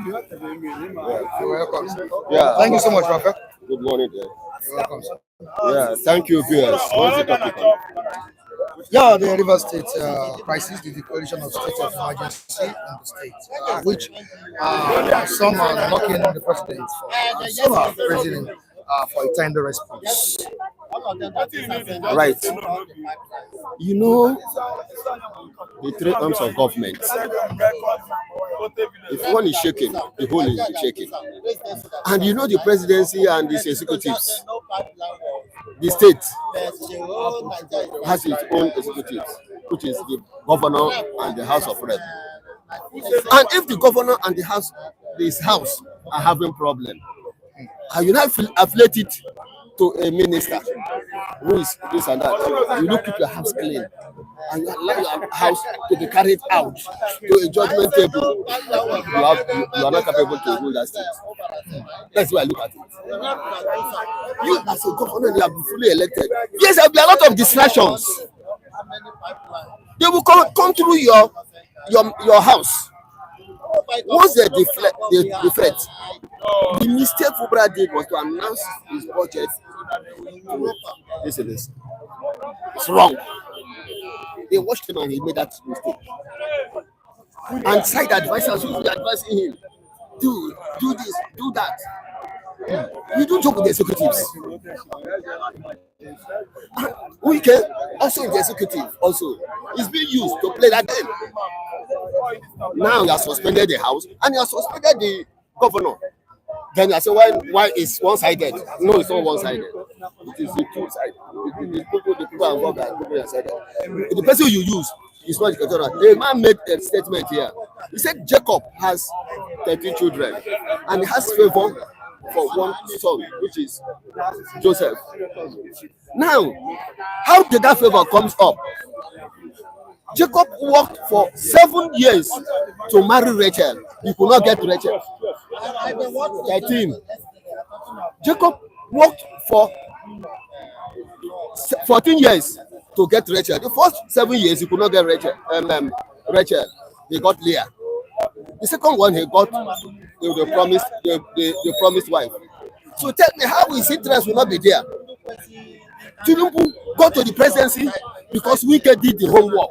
You're welcome. Yeah. Thank you so much, Raphael. Good morning, there. You're welcome, sir. Yeah, thank you, viewers. What's the topic on? Yeah, the Rivers State crisis, the declaration of state of emergency in the state, which some are knocking the president for, and some are praising him for a timely response. Right. You know, the three arms of government. If one is shaking, the whole is shaking. And you know the presidency and these executives. The state has its own executives, which is the governor and the House of Reps. And if the governor and this house are having problem, and you now affiliate it to a minister who is this and that, you don't keep your house clean and you allow your house to be carried out to a judgment table. You are not capable to rule that state. That's why I look at it. You as a governor, you have been fully elected. Yes, there will be a lot of distractions. They will come through your house. Once they deflect, the mistake Fubara did was to announce his budget. Listen, it's wrong. They watched him and he made that mistake. And side advisors will be advising him, do this, do that. You don't joke with the executives. We can also in the executive also is being used to play that game. Now you have suspended the house and you have suspended the governor. Then you say why is one-sided? No, it's not one-sided. It is the two-sided. The people involved are two-sided. The person you use is not the governor. A man made a statement here. He said Jacob has 13 children and he has favor for one son, which is Joseph. Now, how did that favor comes up? Jacob worked for 7 years to marry Rachel. He could not get Rachel. 13. Jacob worked for 14 years to get Rachel. The first 7 years he could not get Rachel. He got Leah. The second one he got the promised wife. So tell me, how his interest will not be there? Tinubu got to the presidency because Wike did the homework.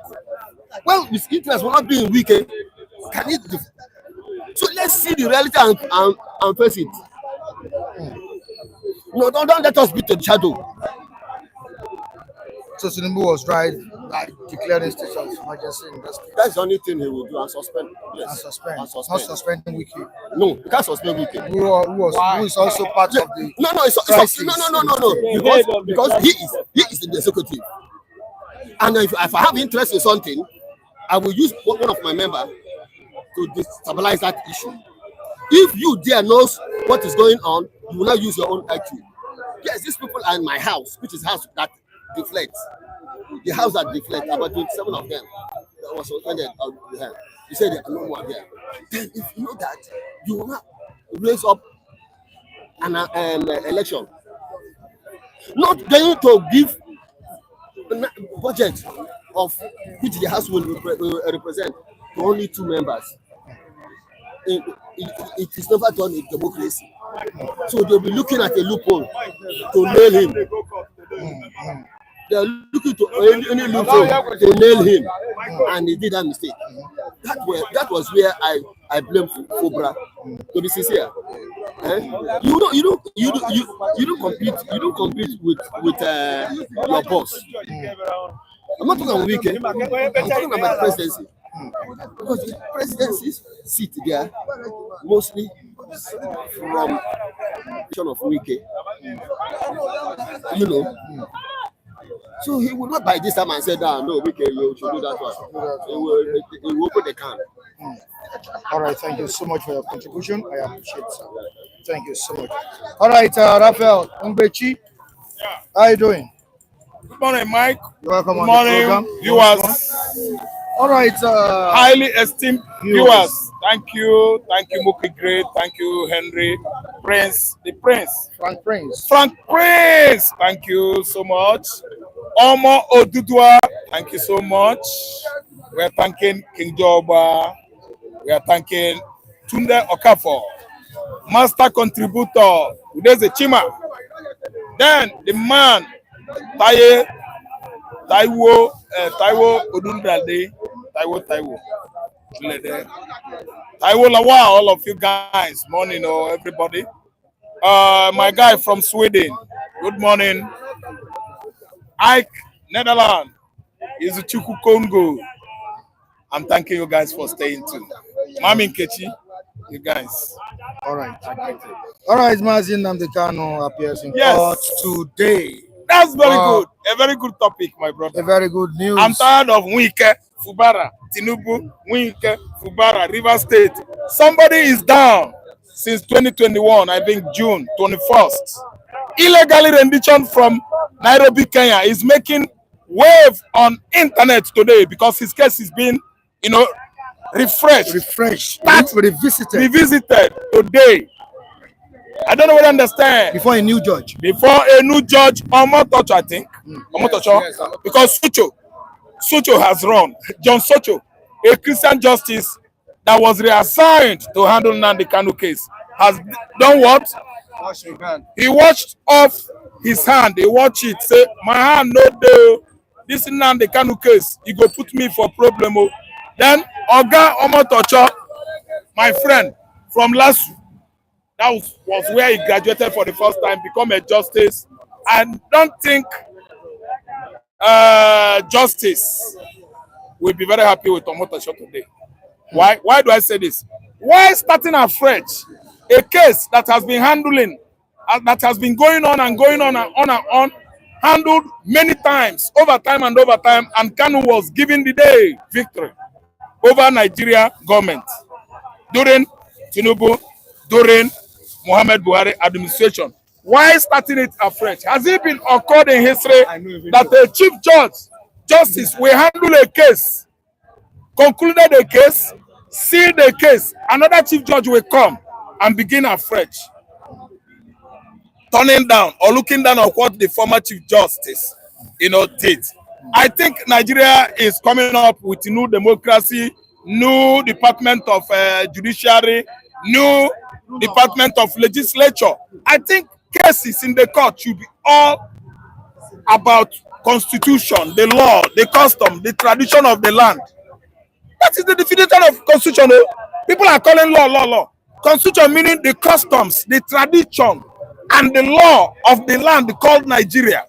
Well, his interest will not be in Wike. Can it? So let's see the reality and face it. No, don't let us be to the shadow. So Tinubu was right, like declaring state of emergency in the state. That's the only thing he will do, and suspend. Yes. And suspend. Not suspending Wiki. No, you can't suspend Wiki. Who is also part of the no. Because he is in the executive. And if I have interest in something, I will use one of my members to destabilize that issue. If you there knows what is going on, you will not use your own IQ. Yes, these people are in my house, which is house that deflects. The house that deflects, about 27 of them that was suspended. You said there are no more there. Then if you know that, you will not raise up an election. Not going to give a budget of which the house will represent to only 2 members. It is never done in democracy. So they'll be looking at a loophole to nail him. They are looking to any loophole to nail him, and he did that mistake. That was where I blame Fubara. To be sincere, you don't compete with your boss. I'm not talking about weekend. I'm talking about the presidency. Because the presidencies sit there mostly from of Wike. You know. So he will not by this time and say that no, Wike, you should do that one. He will open the can. All right, thank you so much for your contribution. I appreciate it, sir. Thank you so much. All right, Raphael Umbechi, how are you doing? Good morning, Mike. You're welcome Good on morning, the program. viewers. All right, Highly esteemed viewers. Thank you, Mookie Great. Thank you, Henry Prince, the Prince, Frank Prince. Frank Prince. Thank you so much. Omo Odudua. Thank you so much. We are thanking King Joba. We are thanking Tunde Okafor, master contributor. Today's a Chima. Then the man Taiwo Odundade, Taiwo Lawa, all of you guys, morning or everybody. My guy from Sweden, good morning. Ike, Netherlands, Izuchuku Congo. I'm thanking you guys for staying tuned. Mami Nkechi, you guys. All right. All right, Mazin Nnamdi Kanu appears in court today. That's very good. A very good topic, my brother. A very good news. I'm tired of Wike, Fubara, Tinubu, Wike, Fubara, River State. Somebody is down since 2021, I think June 21st. Illegally rendition from Nairobi, Kenya is making wave on internet today because his case is being, refreshed, revisited today. I don't know what I understand. Before a new judge. Omotocho, I think. Omotocho, because Socho has run. John Socho, a Christian justice that was reassigned to handle Nnamdi Kanu case, has done what? He washed off his hand. He watched it. Say, my hand no do. This Nnamdi Kanu case, he go put me for problem. Then Oga Omotocho, my friend from Lasu, that was where he graduated for the first time, become a justice. I don't think justice will be very happy with Omotocho today. Why? Why do I say this? Why starting afresh a case that has been that has been going on and going on and on, handled many times, over time, and Kanu was given the day victory over Nigeria government during Tinubu, during Muhammad Buhari administration. Why starting it afresh? Has it been occurred in history that a chief justice will handle a case, concluded a case, seal the case, another chief judge will come and begin afresh, turning down or looking down on what the former chief justice, did? I think Nigeria is coming up with new democracy, new department of judiciary, new department of legislature. I think cases in the court should be all about constitution, the law, the custom, the tradition of the land. That is the definition of constitution. People are calling law. Constitution meaning the customs, the tradition, and the law of the land called Nigeria.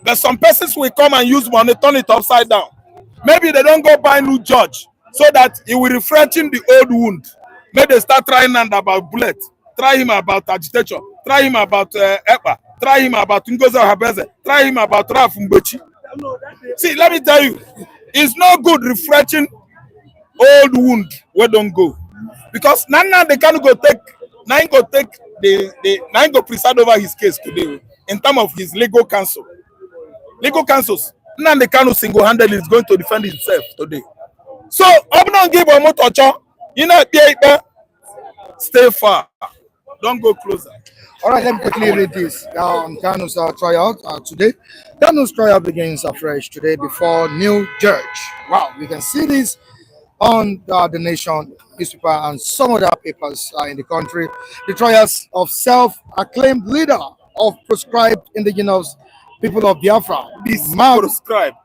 But some persons will come and use money, turn it upside down. Maybe they don't go buy new judge so that he will refreshing the old wound. Maybe they start trying about bullet, try him about agitation, try him about EPA, try him about Ngozi Habeze, try him about Raf Mbochi. See, let me tell you, it's no good refreshing old wound where don't go. Because now they can't go take, now go preside over his case today in terms of his legal counsel. Legal counsels, Nnamdi Kanu single-handedly is going to defend himself today. So, I'm not give a motor, stay far. Don't go closer. All right, let me quickly read this. Kanu's trial today. Kanu's trial begins afresh today before new judge. Wow, we can see this on the Nation newspaper and some other papers in the country. The trials of self-acclaimed leader of proscribed indigenous people of Biafra. Proscribed.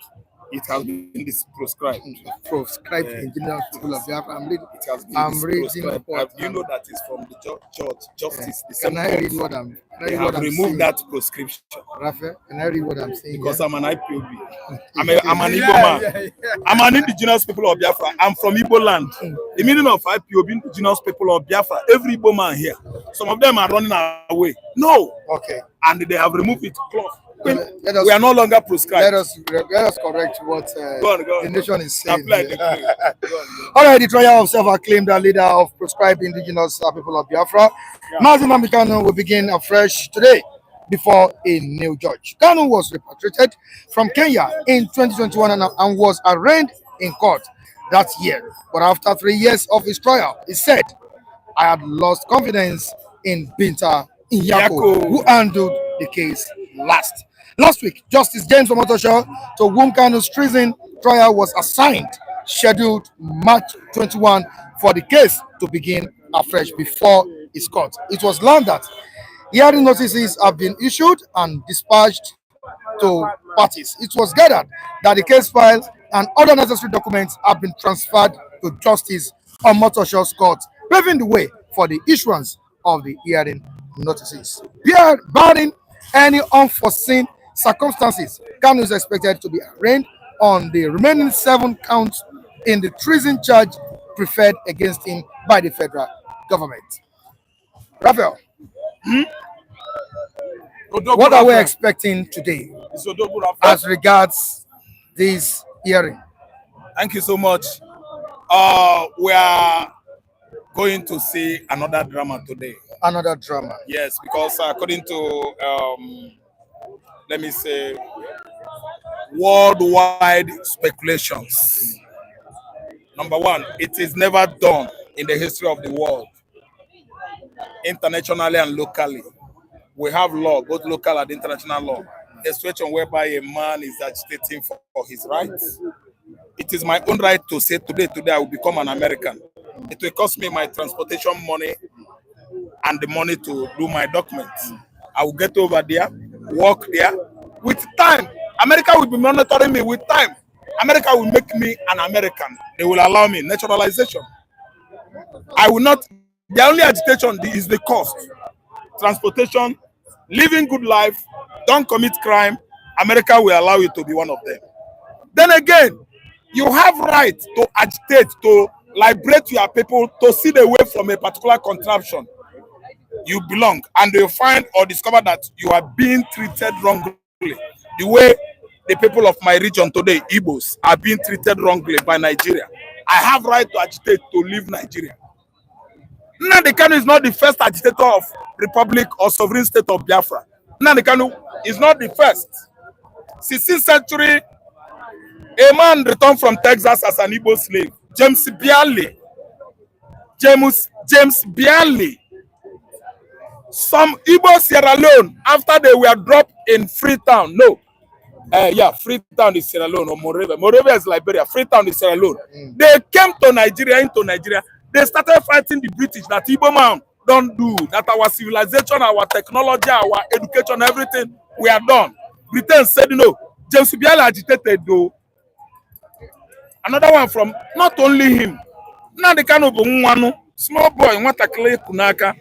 It has been proscribed. Proscribed indigenous people of Biafra. It has been I'm reading proscribed. what. You know that is from the judge, justice. The Can same I read court. what I'm? They have removed that prescription. Raphael, can I read what I'm saying? Because here? I'm an IPOB. I'm an Igbo man. I'm an indigenous people of Biafra. I'm from Igbo land. The meaning of IPOB, indigenous people of Biafra, every Igbo man here. Some of them are running away. No. Okay. And they have removed it. Let us, we are no longer prescribed. Let us correct what go on. The nation is saying. All right, the trial of self-acclaimed leader of proscribed indigenous people of Biafra, Nnamdi Kanu, will begin afresh today before a new judge. Kanu was repatriated from Kenya in 2021 and was arraigned in court that year. But after 3 years of his trial, he said, "I had lost confidence in Binta Nyako, who handled the case last." Last week, Justice James Omotosho, to whom Kanu's treason trial was assigned, scheduled March 21 for the case to begin afresh before his court. It was learned that hearing notices have been issued and dispatched to parties. It was gathered that the case file and other necessary documents have been transferred to Justice Omotosho's court, paving the way for the issuance of the hearing notices. Barring any unforeseen circumstances, Kanu is expected to be arraigned on the remaining 7 counts in the treason charge preferred against him by the federal government. Raphael, what are we expecting today as regards this hearing? Thank you so much. We are going to see another drama today. Another drama? Yes, because according to let me say, worldwide speculations. Number one, it is never done in the history of the world, internationally and locally. We have law, both local and international law, a situation whereby a man is agitating for his rights. It is my own right to say today I will become an American. It will cost me my transportation money and the money to do my documents. I will get over there, work there. With time, America will be monitoring me. With time, America will make me an American. They will allow me naturalization. I will not. The only agitation is the cost. Transportation, living good life, don't commit crime. America will allow you to be one of them. Then again, you have right to agitate, to liberate your people, to see the way from a particular contraption you belong, and they find or discover that you are being treated wrongly. The way the people of my region today, Igbos, are being treated wrongly by Nigeria. I have right to agitate to leave Nigeria. Nnamdi Kanu is not the first agitator of Republic or sovereign state of Biafra. Nnamdi Kanu is not the first. 16th century, a man returned from Texas as an Igbo slave, James Bialy. Some Igbo Sierra Leone, after they were dropped in Freetown, Freetown is Sierra Leone, or Moreve. Moreve is Liberia, Freetown is Sierra Leone. They came to Nigeria, they started fighting the British that Igbo man don't do, that our civilization, our technology, our education, everything, we are done. Britain said no. James Bialy agitated though. Another one from, not only him, Nnamdi Kanu, small boy, Nwatakile Kunaka.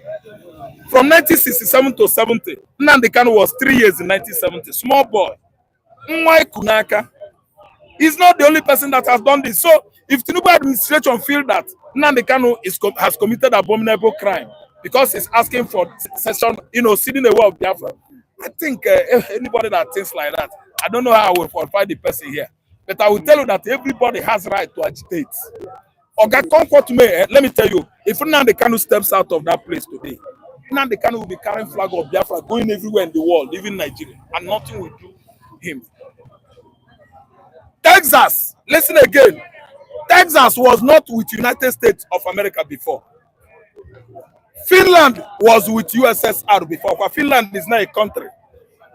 From 1967 to 70, Nnamdi Kanu was 3 years in 1970. Small boy. Mwai Kunaka. He's not the only person that has done this. So, if Tinubu administration feel that Nnamdi Kanu has committed abominable crime because he's asking for session, ceding the war of Biafra, I think anybody that thinks like that, I don't know how I will qualify the person here. But I will tell you that everybody has right to agitate. Oga, come to me. Let me tell you, if Nnamdi Kanu steps out of that place today, Nnamdi Kanu will be carrying flag of Biafra going everywhere in the world, even Nigeria, and nothing will do him. Texas, listen again. Texas was not with United States of America before. Finland was with USSR before. But Finland is not a country.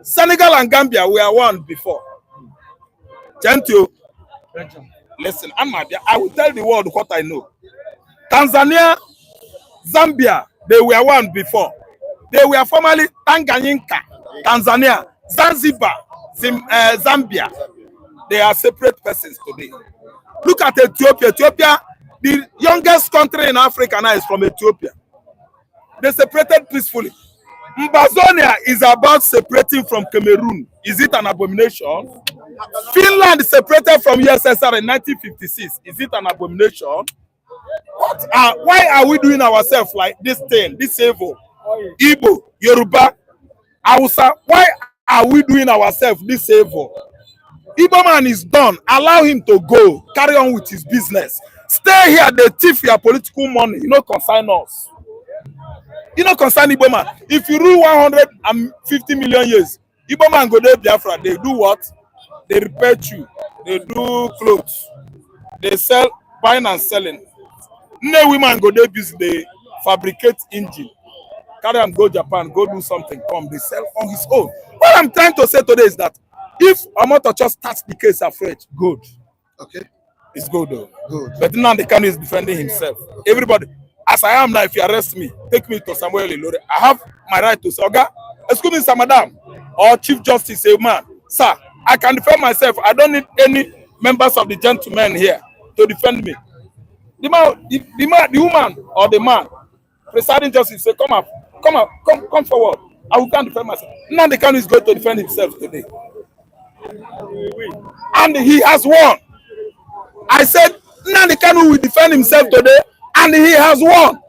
Senegal and Gambia were one before. Gentle. Listen, I will tell the world what I know. Tanzania, Zambia, they were one before. They were formerly Tanganyika, Tanzania, Zanzibar, Zambia. they are separate persons today. Look at Ethiopia. Ethiopia, the youngest country in Africa now, is from Ethiopia. They separated peacefully. Mbazonia is about separating from Cameroon. Is it an abomination? Finland separated from USSR in 1956. Is it an abomination? Why are we doing ourselves like this thing, this evil? Igbo, Yoruba, Hausa, why are we doing ourselves this evil? Igbo man is done. Allow him to go. Carry on with his business. Stay here, they thief your political money. You know, consign us. You know, concern Igbo man. If you rule 150 million years, Igbo man go there Biafra. They do what? They repair you. They do clothes. They sell, buying and selling. No women go there busy. They fabricate engine. Carry them go Japan, go do something. Come, they sell on his own. What I'm trying to say today is that if Omoto just starts the case afresh, good. Okay. It's good though. Good. But Nnamdi Kanu is defending himself. Everybody, as I am now, if you arrest me, take me to Samuel Ilore. I have my right to say, Oga, excuse me, sir, madam, or Chief Justice, say, man, sir, I can defend myself. I don't need any members of the gentlemen here to defend me. The woman or the man, presiding justice, say, come forward. I will can't defend myself. Nnamdi Kanu is going to defend himself today. And he has won. I said, Nnamdi Kanu will defend himself today, and he has won.